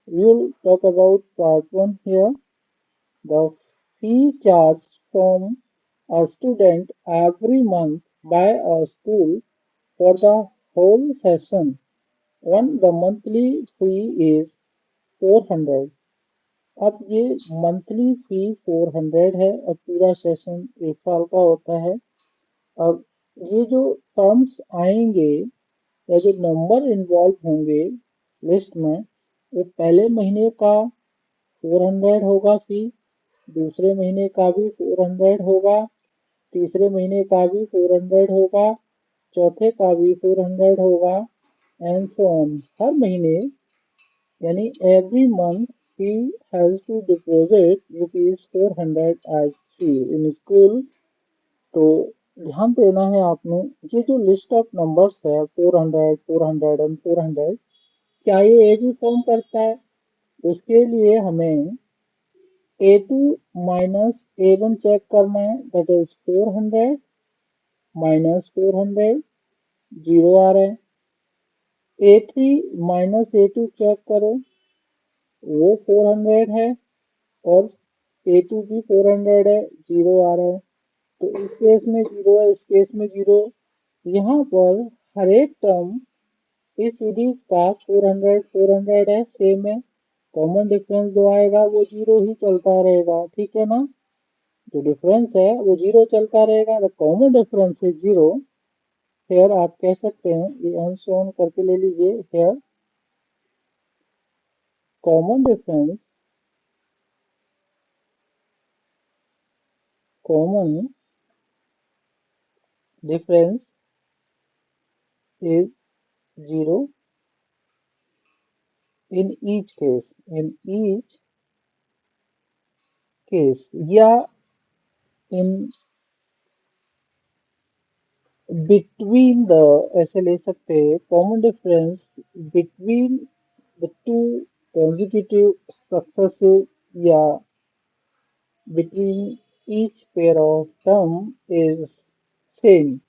we will talk about part 1 here. The fee charged from a student every month by a school for the whole session when the monthly fee is 400। अब ये मंथली फी 400 है और पूरा सेशन 1 साल का होता है। अब ये जो टर्म्स आएंगे या जो नंबर इन्वॉल्व होंगे लिस्ट में, वो पहले महीने का 400 होगा फी, दूसरे महीने का भी 400 होगा, तीसरे महीने का भी 400 होगा, चौथे का भी 400 होगा एंड सो ऑन। हर महीने यानी every month he has to deposit ₹400 as fee in school. तो ध्यान देना है आपने, ये जो लिस्ट ऑफ नंबर्स है 400, 400 एंड 400, क्या ये एक ही फॉर्म करता है। उसके लिए हमें A2 माइनस A1 चेक करना है, दैट इज 400 माइनस 400 0 आ रहा है। A3 माइनस A2 चेक करो, वो 400 है और A2 भी 400 है, 0 आ रहा है। तो इस केस में 0 है, इस केस में 0। यहाँ पर हर एक टर्म इस सीरीज का 400 400 है, सेम है। कॉमन डिफरेंस जो आएगा वो 0 ही चलता रहेगा, ठीक है ना। जो डिफरेंस है वो 0 चलता रहेगा, the common difference is 0। Here आप कह सकते हैं, ये अनशोन करके ले लीजिए। Here common difference, common difference is 0 in each case, in each case, या in between the, ऐसे ले सकते हैं, common difference between the two consecutive successive, या between each pair of term is same।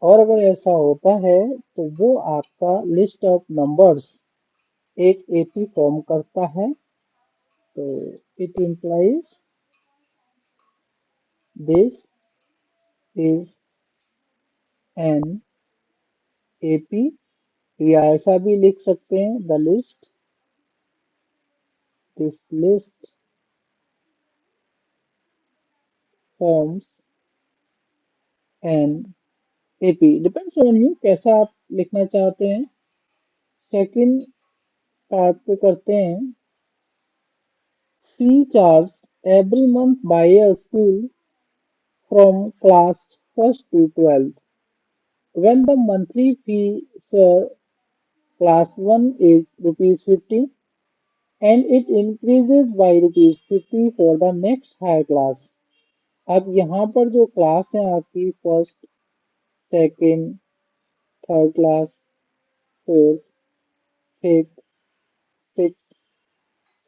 और अगर ऐसा होता है तो वो आपका लिस्ट ऑफ नंबर्स एक एपी फॉर्म करता है। तो it implies this is an AP, या ऐसा भी लिख सकते हैं, the list, this list forms an AP. Depends on you कैसा आप लिखना चाहते हैं। सेकंड पार्ट को करते हैं। Fee charge every month by a school from class first to 12th, when the monthly fee for class 1 is rupees 50 and it increases by rupees 50 for the next higher class। अब यहाँ पर जो class है आपकी, first, second, third class, fourth, fifth, six,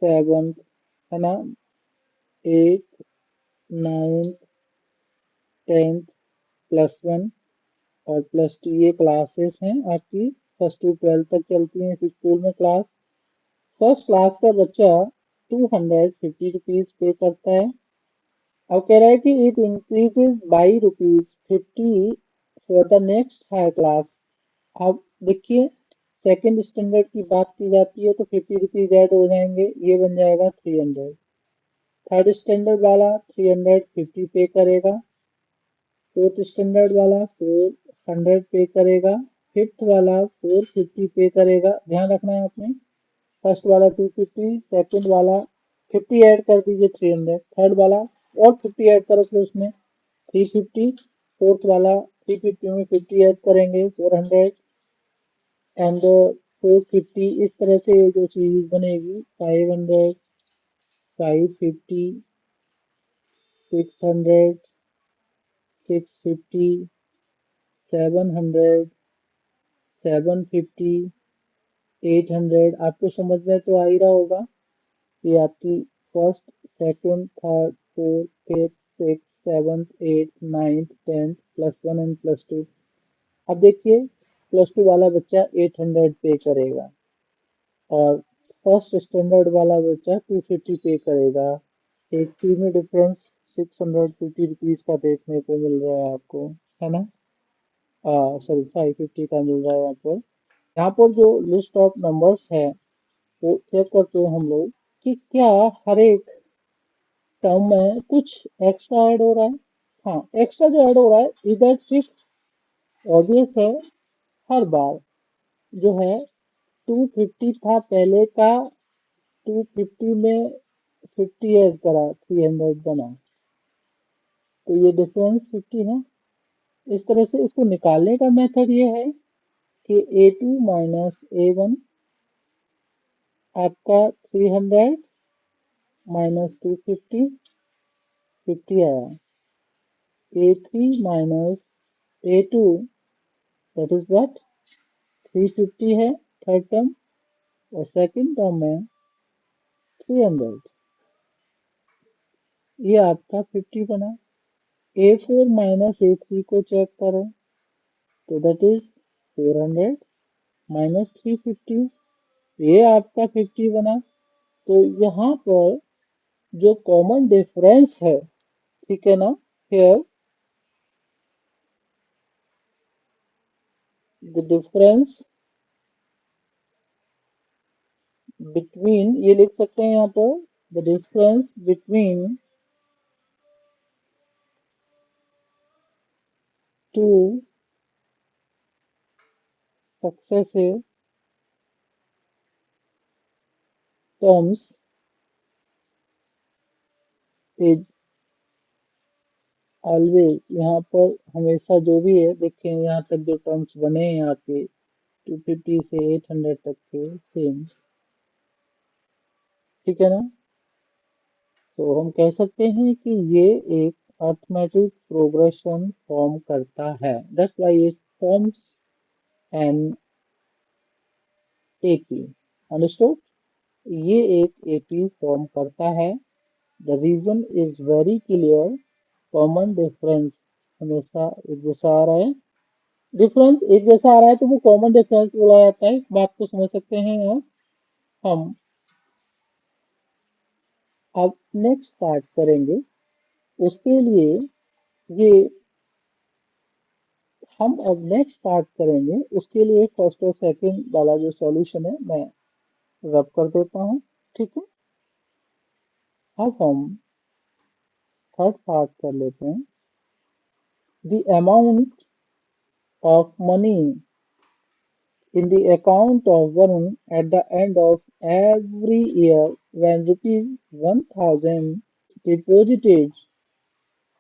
seventh, है ना, eight, ninth, tenth, +1 और +2, ये क्लासेस हैं आपकी। फर्स्ट टू 12 तक चलती हैं इस स्कूल में क्लास। फर्स्ट क्लास का बच्चा 250 रुपीज पे करता है। अब कह रहा है कि it increases by rupees 50 for the next higher class. अब देखिए, सेकेंड स्टैंडर्ड की बात की जाती है तो 50 रुपीज ऐड हो जाएंगे, ये बन जाएगा 300। थर्ड स्टैंडर्ड वाला 350 पे करेगा, फोर्थ स्टैंडर्ड वाला 400 पे करेगा, फिफ्थ वाला 450 पे करेगा। ध्यान रखना है आपने, फर्स्ट वाला 250, सेकंड वाला 50 ऐड कर दीजिए 300, थर्ड वाला और 50 ऐड करो फिर उसमें 350, फोर्थ वाला 350 में 50 ऐड करेंगे 400 एंड 450। इस तरह से जो सीरीज बनेगी 500, 550, 600, 650, 700, 750, 800। आपको समझ में तो आ ही रहा होगा। ये आपकी first, second, third, fourth, fifth, six, seventh, eight, ninth, tenth, +1 and +2। अब देखिए, +2 वाला बच्चा 800 पे करेगा और फर्स्ट स्टैंडर्ड वाला बच्चा 250 पे करेगा। एक फी में डिफरेंस 650 रुपीज का देखने को मिल रहा है आपको, है ना। सॉरी, 550 का मिल रहा है यहाँ पर। यहाँ पर जो लिस्ट ऑफ नंबर्स है वो चेक करते हैं हम लोग कि क्या हर एक टर्म में कुछ एक्स्ट्रा ऐड हो रहा है। हाँ, एक्स्ट्रा जो ऐड हो रहा है इधर फिक्स, ऑब्वियस है। हर बार जो है 250 था पहले का, 250 में 50 ऐड करा, 300 बना, तो ये डिफरेंस 50 है। इस तरह से इसको निकालने का मेथड ये है कि A2 माइनस A1 आपका 300 माइनस 250, 50 आया। A3 minus A2, that is what, 350 है थर्ड टर्म, और सेकंड टर्म में 300, ये आपका 50 बना। A4 माइनस A3 को चेक करो, तो दैट इज 400 माइनस 350, ये आपका 50 बना। तो यहाँ पर जो कॉमन डिफरेंस है, ठीक है ना, हियर द डिफरेंस बिटवीन, ये लिख सकते हैं यहाँ पर, the difference between two successive terms is always, यहाँ पर हमेशा जो भी है, देखें यहाँ तक जो टर्म्स बने हैं यहाँ के 250 से 800 तक के सेम, ठीक है ना। तो हम कह सकते हैं कि ये एक अर्थमेटिक प्रोग्रेशन फॉर्म करता है, that's why it forms an AP, understood. ये एक एपी फॉर्म करता है। The reason is very clear, common difference हमेशा एक जैसा आ रहा है, डिफरेंस एक जैसा आ रहा है तो वो कॉमन डिफरेंस बोला जाता है, इस बात को समझ सकते हैं आप। हम अब नेक्स्ट पार्ट करेंगे, उसके लिए ये हम अब नेक्स्ट पार्ट करेंगे, उसके लिए फर्स्ट और सेकंड वाला जो सॉल्यूशन है मैं रब कर देता हूँ, ठीक है। अब हम थर्ड पार्ट कर लेते हैं। The amount of money in the account of Varun at the end of every year when rupees 1000 deposited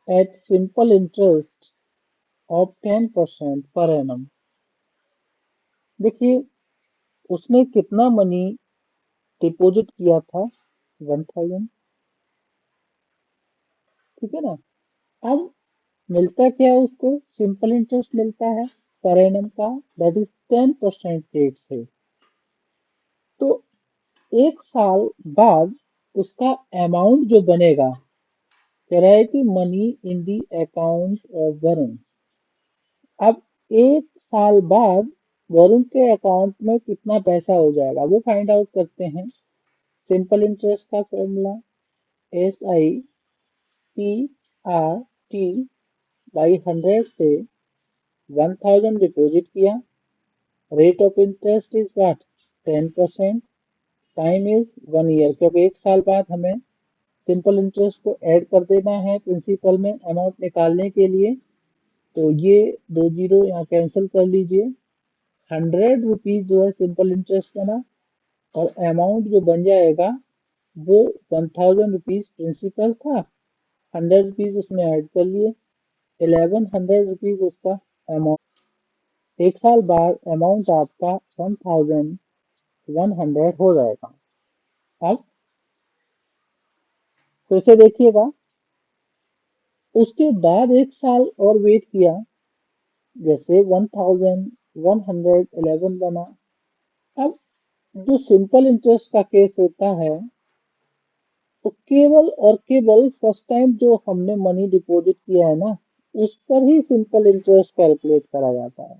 at simple interest of 10% per annum। देखिए, उसने कितना मनी डिपॉजिट किया था, 1000, ठीक है ना। अब मिलता क्या है उसको, सिंपल इंटरेस्ट मिलता है पर एनम का, दैट इज 10% रेट से। तो एक साल बाद उसका अमाउंट जो बनेगा, कह रहा है कि money in the account of Varun. अब एक साल बाद वरुण के अकाउंट में कितना पैसा हो जाएगा वो फाइंड आउट करते हैं। सिंपल इंटरेस्ट का फॉर्मूला, SIPRT बाई 100 से 1000 डिपॉजिट किया, rate of interest is what, 10%, time is 1 year, क्योंकि एक साल बाद हमें सिंपल इंटरेस्ट को ऐड कर देना है प्रिंसिपल में अमाउंट निकालने के लिए। तो ये दो जीरो यहाँ कैंसिल कर लीजिए। 100 रुपीज जो है सिंपल इंटरेस्ट बना, और अमाउंट जो बन जाएगा वो 1000 रुपीज प्रिंसिपल था, 100 रुपीज उसमें ऐड कर लिए, 1100 रुपीज उसका अमाउंट। एक साल बाद अमाउंट आपका 1100 हो जाएगा। अब फिर से देखिएगा, उसके बाद एक साल और वेट किया, जैसे 1111 बना। अब जो सिंपल इंटरेस्ट का केस होता है, तो केवल और केवल फर्स्ट टाइम जो हमने मनी डिपॉजिट किया है ना, उस पर ही सिंपल इंटरेस्ट कैलकुलेट करा जाता है।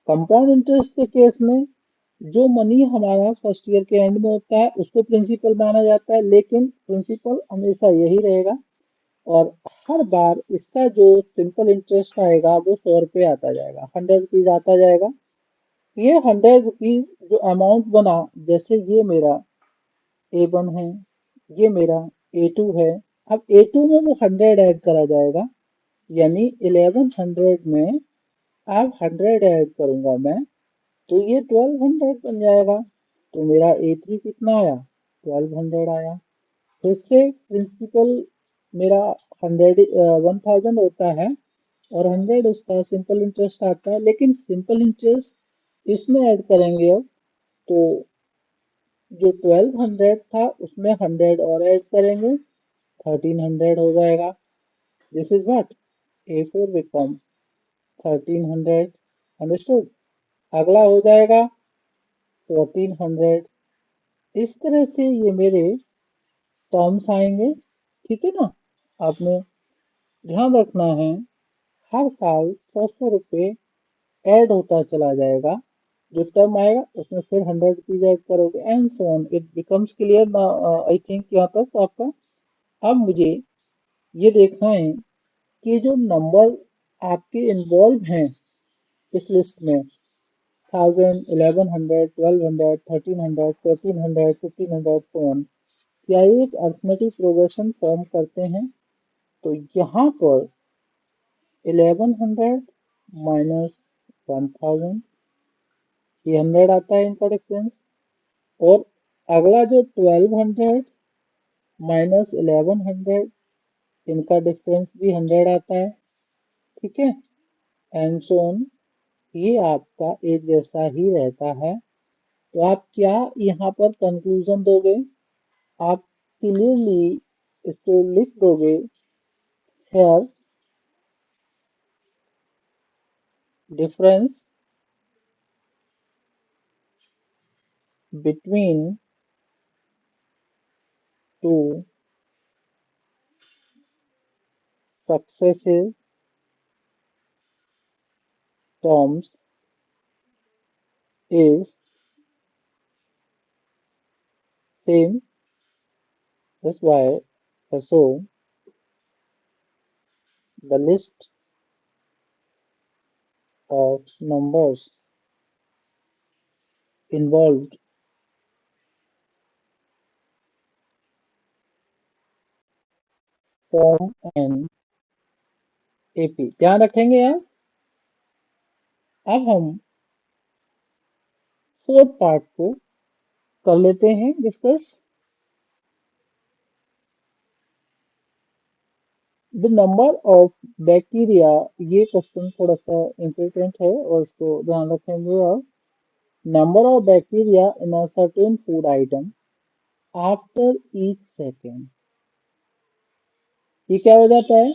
कंपाउंड इंटरेस्ट के केस में जो मनी हमारा फर्स्ट ईयर के एंड में होता है उसको प्रिंसिपल माना जाता है, लेकिन प्रिंसिपल हमेशा यही रहेगा। और हर बार इसका जो सिंपल इंटरेस्ट आएगा वो 100 रुपये आता जाएगा, 100 रुपीज आता जाएगा। ये 100 रुपीज जो अमाउंट बना, जैसे ये मेरा A1 है, ये मेरा A2 है। अब A2 में वो 100 ऐड करा जाएगा, यानी 1100 में अब 100 ऐड करूंगा मैं, तो ये 1200 बन जाएगा। तो मेरा A3 कितना आया, 1200 आया। फिर से प्रिंसिपल मेरा 1000 होता है, और 100 उसका सिंपल इंटरेस्ट आता है, लेकिन सिंपल इंटरेस्ट इसमें ऐड करेंगे अब, तो जो 1200 था उसमें 100 और ऐड करेंगे, 1300 हो जाएगा। This is what, A4 becomes 1300, understood. अगला हो जाएगा 1400। इस तरह से ये मेरे टर्म्स आएंगे, ठीक है ना। आपने ध्यान रखना है, हर साल 100 100 रुपये ऐड होता चला जाएगा, जो टर्म आएगा उसमें फिर 100 रुपीज ऐड करोगे and so on, it becomes clear I think यहाँ तक आपका। अब मुझे ये देखना है कि जो नंबर आपके इन्वॉल्व हैं इस लिस्ट में, 1000, 1100, 1200, 1300, 1400, 1500, so on, क्या ये एक अर्थमेटिक प्रोग्रेशन फॉर्म करते हैं? तो यहाँ पर 1100 माइनस 1000, ये 100 आता है इनका डिफरेंस, और अगला जो 1200 माइनस 1100, इनका डिफरेंस भी 100 आता है, ठीक है, एंड सो ऑन, ये आपका एक जैसा ही रहता है। तो आप क्या यहाँ पर कंक्लूजन दोगे? आप क्लियरली इसको लिख दोगे, here difference between two successive terms is same, that's why so the list of numbers involved form an AP। ध्यान रखेंगे यार। अब हम फोर्थ पार्ट को कर लेते हैं discuss. The number of bacteria, ये क्वेश्चन थोड़ा सा इम्पोर्टेंट है और इसको ध्यान रखेंगे आप। Number of bacteria in a certain food item after each second, ये क्या हो जाता है?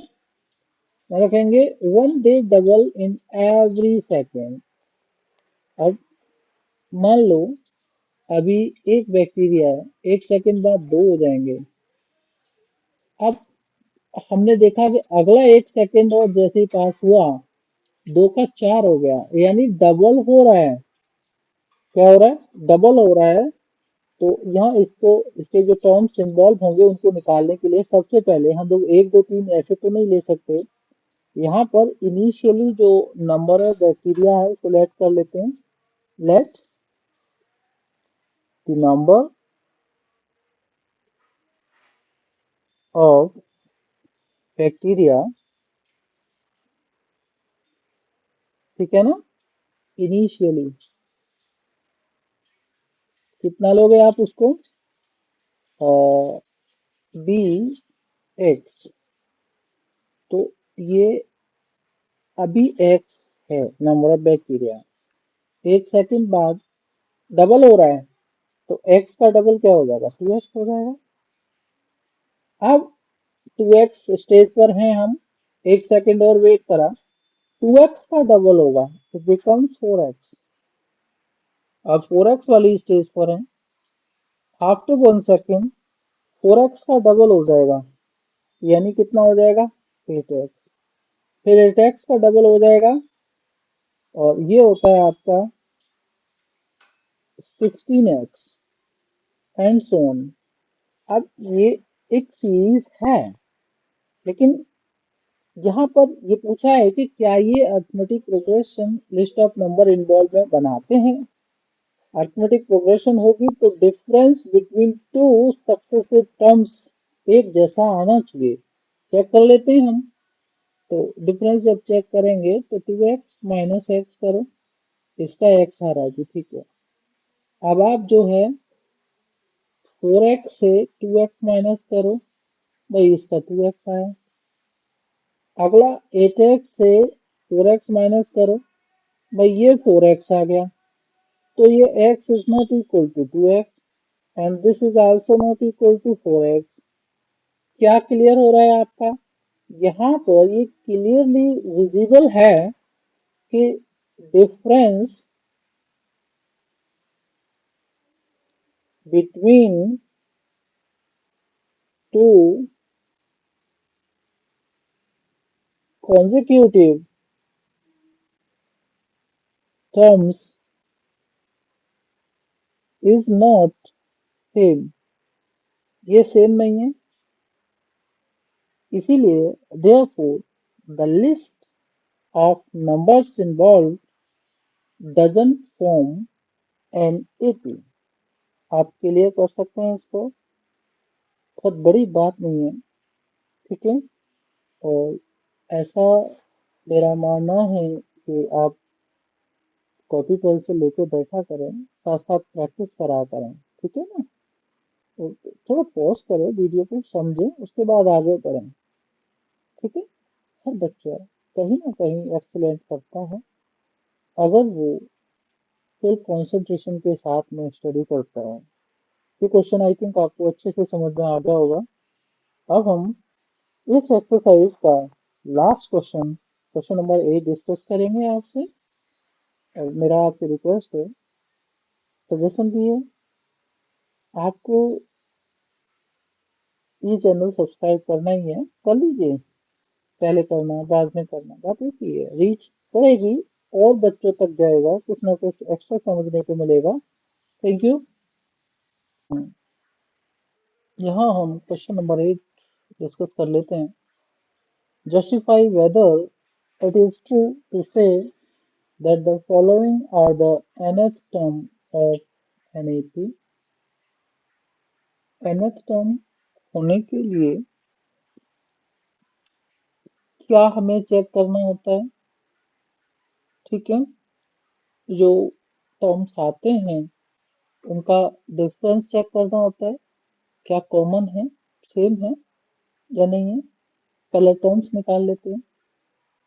रखेंगे one they double in every second. अब मान लो अभी एक बैक्टीरिया है, एक सेकंड बाद दो हो जाएंगे। अब हमने देखा कि अगला एक सेकंड और जैसे ही पास हुआ, दो का चार हो गया, यानी डबल हो रहा है। क्या हो रहा है? डबल हो रहा है। तो यहाँ इसको, इसके जो टर्म्स इन्वॉल्व होंगे उनको निकालने के लिए सबसे पहले हम लोग एक दो तीन ऐसे तो नहीं ले सकते, यहाँ पर इनिशियली जो नंबर ऑफ बैक्टीरिया है उसको लेट कर लेते हैं। Let the number of bacteria, ठीक है ना, इनिशियली कितना लोगे आप उसको, बी एक्स, तो ये अभी एक्स है नंबर ऑफ बैक्टीरिया, एक सेकंड बाद डबल हो रहा है, तो एक्स का डबल क्या हो जाएगा? 2x हो जाएगा। अब 2x स्टेज पर हैं हम, एक सेकंड और वेट करा, 2x का डबल होगा तो बिकम्स 4x। अब 4x वाली स्टेज पर हैं, आफ्टर 1 सेकंड 4x का डबल हो जाएगा, यानी कितना हो जाएगा? 8x। फिर 8x का डबल हो जाएगा और ये होता है आपका 16x एंड सो ऑन। अब ये एक सीरीज है, लेकिन यहाँ पर ये पूछा है कि क्या ये arithmetic progression list of number involve में बनाते हैं? अर्थमेटिक प्रोग्रेशन होगी तो difference between two successive terms एक जैसा आना चाहिए। चेक कर लेते हैं हम। तो डिफरेंस जब चेक करेंगे तो 2x माइनस एक्स करो, इसका x आ रहा है जी, ठीक है। अब आप जो है 4x से 2x माइनस करो, भाई इसका 2x आया। अगला 8x से 4x माइनस करो, भाई ये 4x आ गया। तो ये x is not equal to 2x and this is also not equal to 4x। क्या क्लियर हो रहा है आपका? यहाँ पर ये क्लियरली विजिबल है कि difference between to consecutive terms is not same, ये सेम नहीं है, इसीलिए therefore the list of numbers involved doesn't form an AP। आप क्लियर कर सकते हैं इसको, बहुत बड़ी बात नहीं है, ठीक है। और ऐसा मेरा मानना है कि आप कॉपी पेंसिल लेके बैठा करें, साथ साथ प्रैक्टिस करा करें, ठीक है ना। तो थोड़ा पॉज करें, वीडियो को समझें, उसके बाद आगे बढ़ें, ठीक है। हर बच्चा कहीं ना कहीं एक्सीलेंट करता है अगर वो फुल कंसंट्रेशन के साथ में स्टडी करता है। ये क्वेश्चन आई थिंक आपको अच्छे से समझ में आ गया होगा। अब हम इस एक्सरसाइज का last question, question number 8 discuss करेंगे आपसे। और मेरा आपसे रिक्वेस्ट है, सजेशन भी है, आपको ये चैनल सब्सक्राइब करना ही है, कर लीजिए। पहले करना बाद में करना बात एक ही है, रीच बढ़ेगी और बच्चों तक जाएगा, कुछ ना कुछ एक्स्ट्रा समझने को मिलेगा। Thank you. यहाँ हम क्वेश्चन नंबर 8 डिस्कस कर लेते हैं। Justify whether it is true to say that the following are the nth term of NAP। nth term होने के लिए क्या हमें चेक करना होता है, ठीक है। जो टर्म्स आते हैं उनका डिफरेंस चेक करना होता है, क्या कॉमन है, सेम है या नहीं है। पहले टर्म्स निकाल लेते हैं।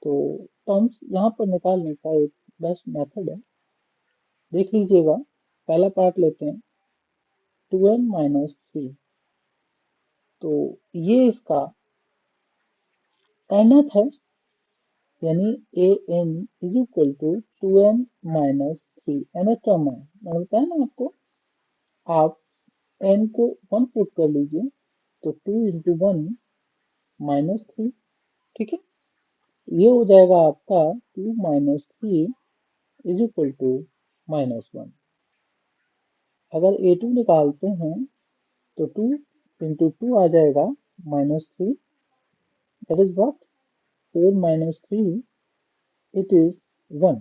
तो टर्म्स यहाँ पर निकालने का एक बेस्ट मेथड है, देख लीजिएगा। पहला पार्ट लेते हैं, 2n-3। तो ये इसका nth है, यानी a n is equal to 2n-3 nth term है। मैंने बताया ना आपको, आप n को 1 पुट कर लीजिए, तो 2 इंटू 1-3, ठीक है। ये हो जाएगा आपका 2-3 इज इक्वल टू -1। अगर A2 निकालते हैं तो 2 इंटू 2 आ जाएगा -3, that is what, 4-3 it is 1।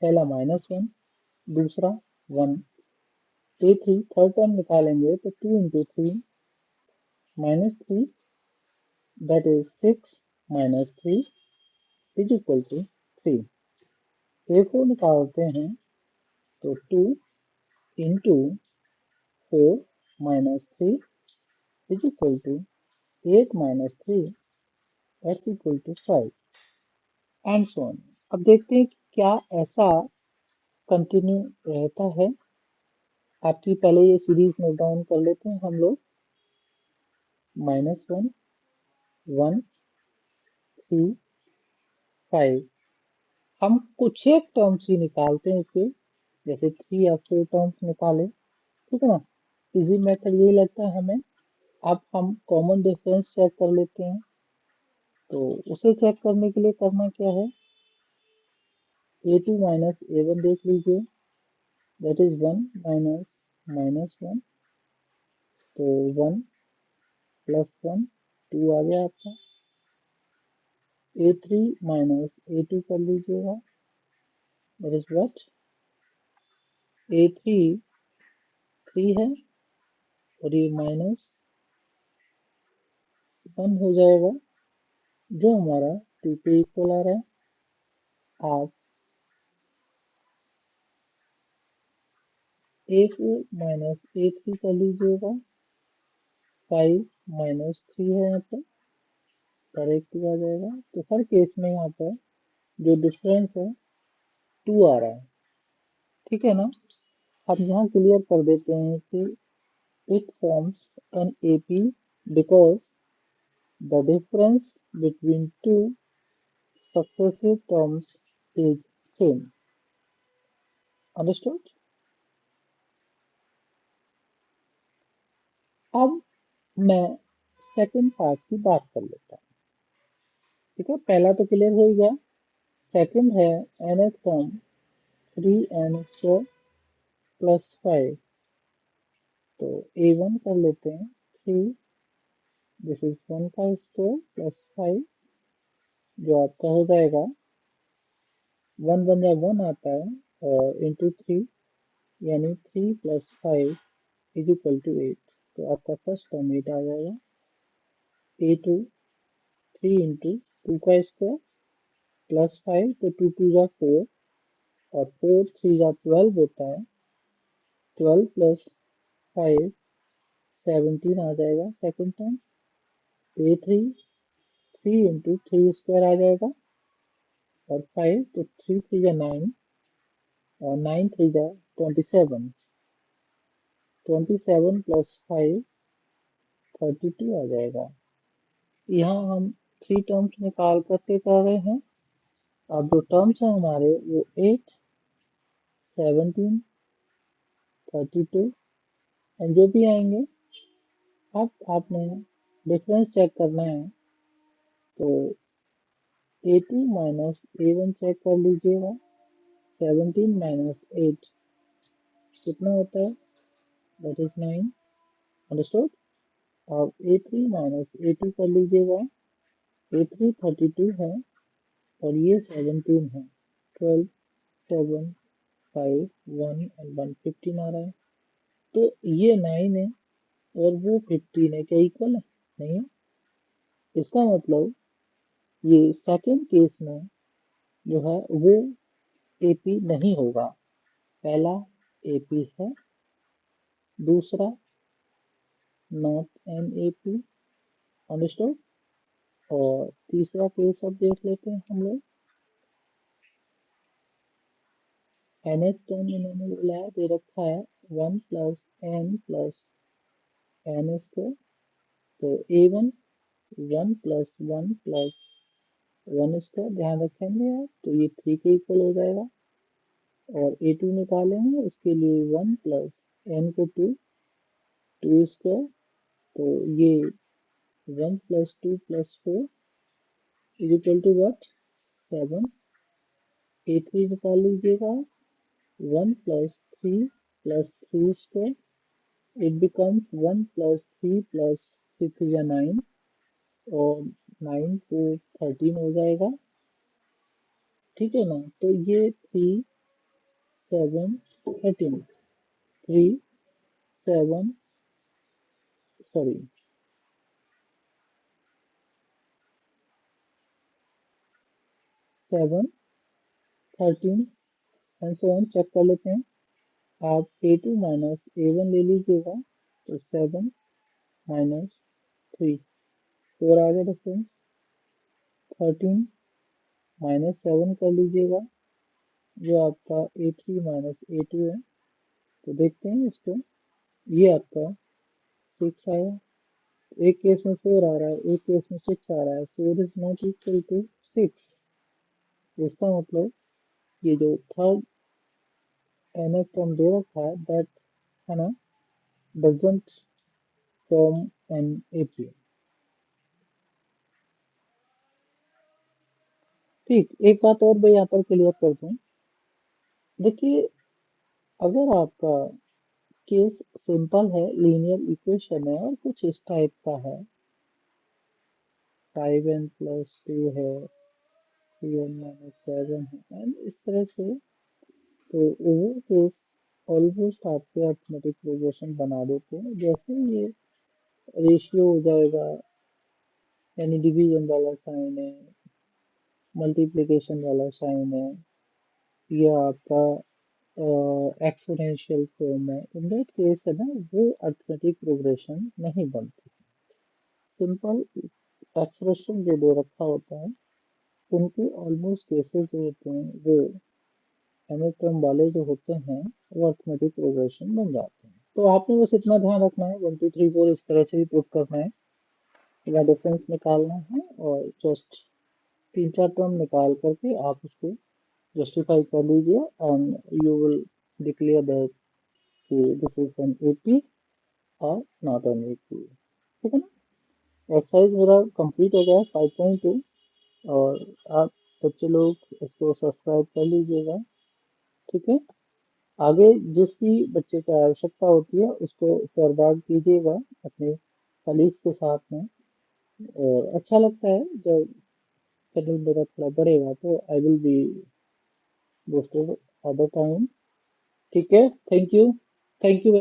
पहला -1, दूसरा 1। A3 थर्ड टर्म निकालेंगे तो 2 into 3 -3, that is 6-3 is equal to 3। A4 निकालते हैं तो 2 into 4-3 is equal to 8-3, that's equal to 5 and so on. अब देखते हैं कि क्या ऐसा कंटिन्यू रहता है। आपकी पहले ये सीरीज नोट डाउन कर लेते हैं हम लोग। -1, 1, 3, 5। हम कुछ एक टर्म्स ही निकालते हैं इसके, जैसे 3 या 4 टर्म्स निकाले, ठीक है ना। इजी मेथड यही लगता है हमें। अब हम कॉमन डिफरेंस चेक कर लेते हैं। तो उसे चेक करने के लिए करना क्या है, A2 माइनस A1 देख लीजिए, दैट इज 1 माइनस -1। तो 1 प्लस 1 2 आ गया आपका। A3 माइनस A2 कर लीजिएगा, दैट इज व्हाट, A3 3 है और ये -1 हो जाएगा, जो हमारा 2 पे इक्वल आ रहा है। आप A4 माइनस A3 कर लीजिएगा, 5-3 है यहाँ पर, डायरेक्ट आ जाएगा। तो हर केस में यहाँ पर जो डिफरेंस है 2 आ रहा है, ठीक है ना। हम यहाँ क्लियर कर देते हैं कि it forms N AP because the difference between two successive terms is same। Understood? अब मैं सेकंड पार्ट की बात कर लेता हूँ, ठीक है। पहला तो क्लियर हो ही गया, सेकंड है nth टर्म 3n² प्लस 5। तो A1 कर लेते हैं 3, दिस इज 1 का स्क्वायर प्लस 5, जो आपका हो जाएगा 1 1 या 1 आता है, और इंटू 3, यानी 3 प्लस 5 इज इक्वल टू 8। तो आपका फर्स्ट टर्म 8 आ जाएगा। A2 3 इंटू 2 का स्क्वायर प्लस 5, तो 2 2 जा 4, और 4 3 जा 12 होता है। 12 प्लस 5 17 आ जाएगा second term. A3 3 into 3 square आ जाएगा, और 5, तो 3 3 जा 9, और 9 3 जा 27। 27 प्लस 5 32 आ जाएगा। यहाँ हम 3 टर्म्स निकाल करके कर रहे हैं। अब जो टर्म्स हैं हमारे वो 8 17 32 एंड जो भी आएंगे। अब आपने डिफरेंस चेक करना है, तो A2 माइनस A1 चेक कर लीजिएगा। 17 माइनस 8 कितना होता है, दैट इज 9। अंडरस्टूड। अब A3 माइनस A2 कर लीजिएगा। A3 32 है, और ये 17 है। 12 7 5 1 एंड 1 15 आ रहा है। तो ये 9 है और वो 15 है, क्या इक्वल है? नहीं है। इसका मतलब ये सेकंड केस में जो है वो AP नहीं होगा। पहला AP है, दूसरा नॉट एन AP। अंडरस्टूड। और तीसरा केस अब देख लेते हैं हम लोग। nth टर्म इन्होंने बुलाया दे रखा है 1 plus n plus n square. तो A1 1 प्लस 1 प्लस 1 स्क्वायर ध्यान रखेंगे आप, तो ये 3 के इक्वल हो जाएगा। और A2 निकालेंगे, उसके लिए 1 प्लस n को 2 2 स्क्वायर, तो ये 1 plus 2 plus 4 is equal to what, 7। A3 निकाल लीजिएगा, 1 plus 3 plus 3 square, it becomes 1 plus 3 plus 6 या 9, और 9 को 13 हो जाएगा। ठीक है ना। तो ये 3 7 13, 3 7 sorry 7 13 and so on check कर लेते हैं। आप A2 माइनस A1 ले लीजिएगा, तो 7 माइनस 3 4 आ गया डिफरेंस। 13 माइनस 7 कर लीजिएगा, जो आपका A3 माइनस A2 है। तो देखते हैं इसको, ये आपका 6 आया। एक केस में 4 आ रहा है, एक केस में 6 आ रहा है। 4 इज नॉट इक्वल टू 6। इसका मतलब ये जो थर्ड nth टर्म दे रखा है, दैट है ना, डजंट फॉर्म एन AP। ठीक, एक बात और मैं यहाँ पर क्लियर कर दूं। देखिए, अगर आपका केस सिंपल है, लीनियर इक्वेशन है, और कुछ इस टाइप का है, 5n प्लस 2 है, 3n माइनस 7 है, एंड इस तरह से, तो वो केस ऑलमोस्ट आपके अर्थमेटिक प्रोग्रेशन बना देते हैं। जैसे ये रेशियो हो जाएगा, यानी डिवीजन वाला साइन है, मल्टीप्लिकेशन वाला साइन है, या आपका एक्सपोनेंशियल फॉर्म है, इन दैट केस है ना, वो अर्थमेटिक प्रोग्रेशन नहीं बनती। सिंपल एक्सप्रेशन जो दे रखा होता है, उनके ऑलमोस्ट केसेस जो होते हैं वो nth टर्म वाले जो होते हैं, वो अर्थमेटिक प्रोग्रेशन बन जाते हैं। तो आपने बस इतना ध्यान रखना है, 1 2 3 4 इस तरह से भी पुट करना है, या डिफरेंस निकालना है, और जस्ट 3 4 टर्म निकाल करके आप उसको जस्टिफाई कर लीजिए, and you will declare that कि दिस इज एन AP और नॉट एन AP। ठीक है ना। एक्सरसाइज मेरा कंप्लीट हो गया 5.2, और आप बच्चे लोग इसको सब्सक्राइब कर लीजिएगा। ठीक है। आगे जिस भी बच्चे को आवश्यकता होती है उसको फॉरवर्ड कीजिएगा अपने कलीग्स के साथ में। और अच्छा लगता है जब चैनल मेरा थोड़ा बढ़ेगा तो I will be boasted other time. ठीक है, थैंक यू। Thank you.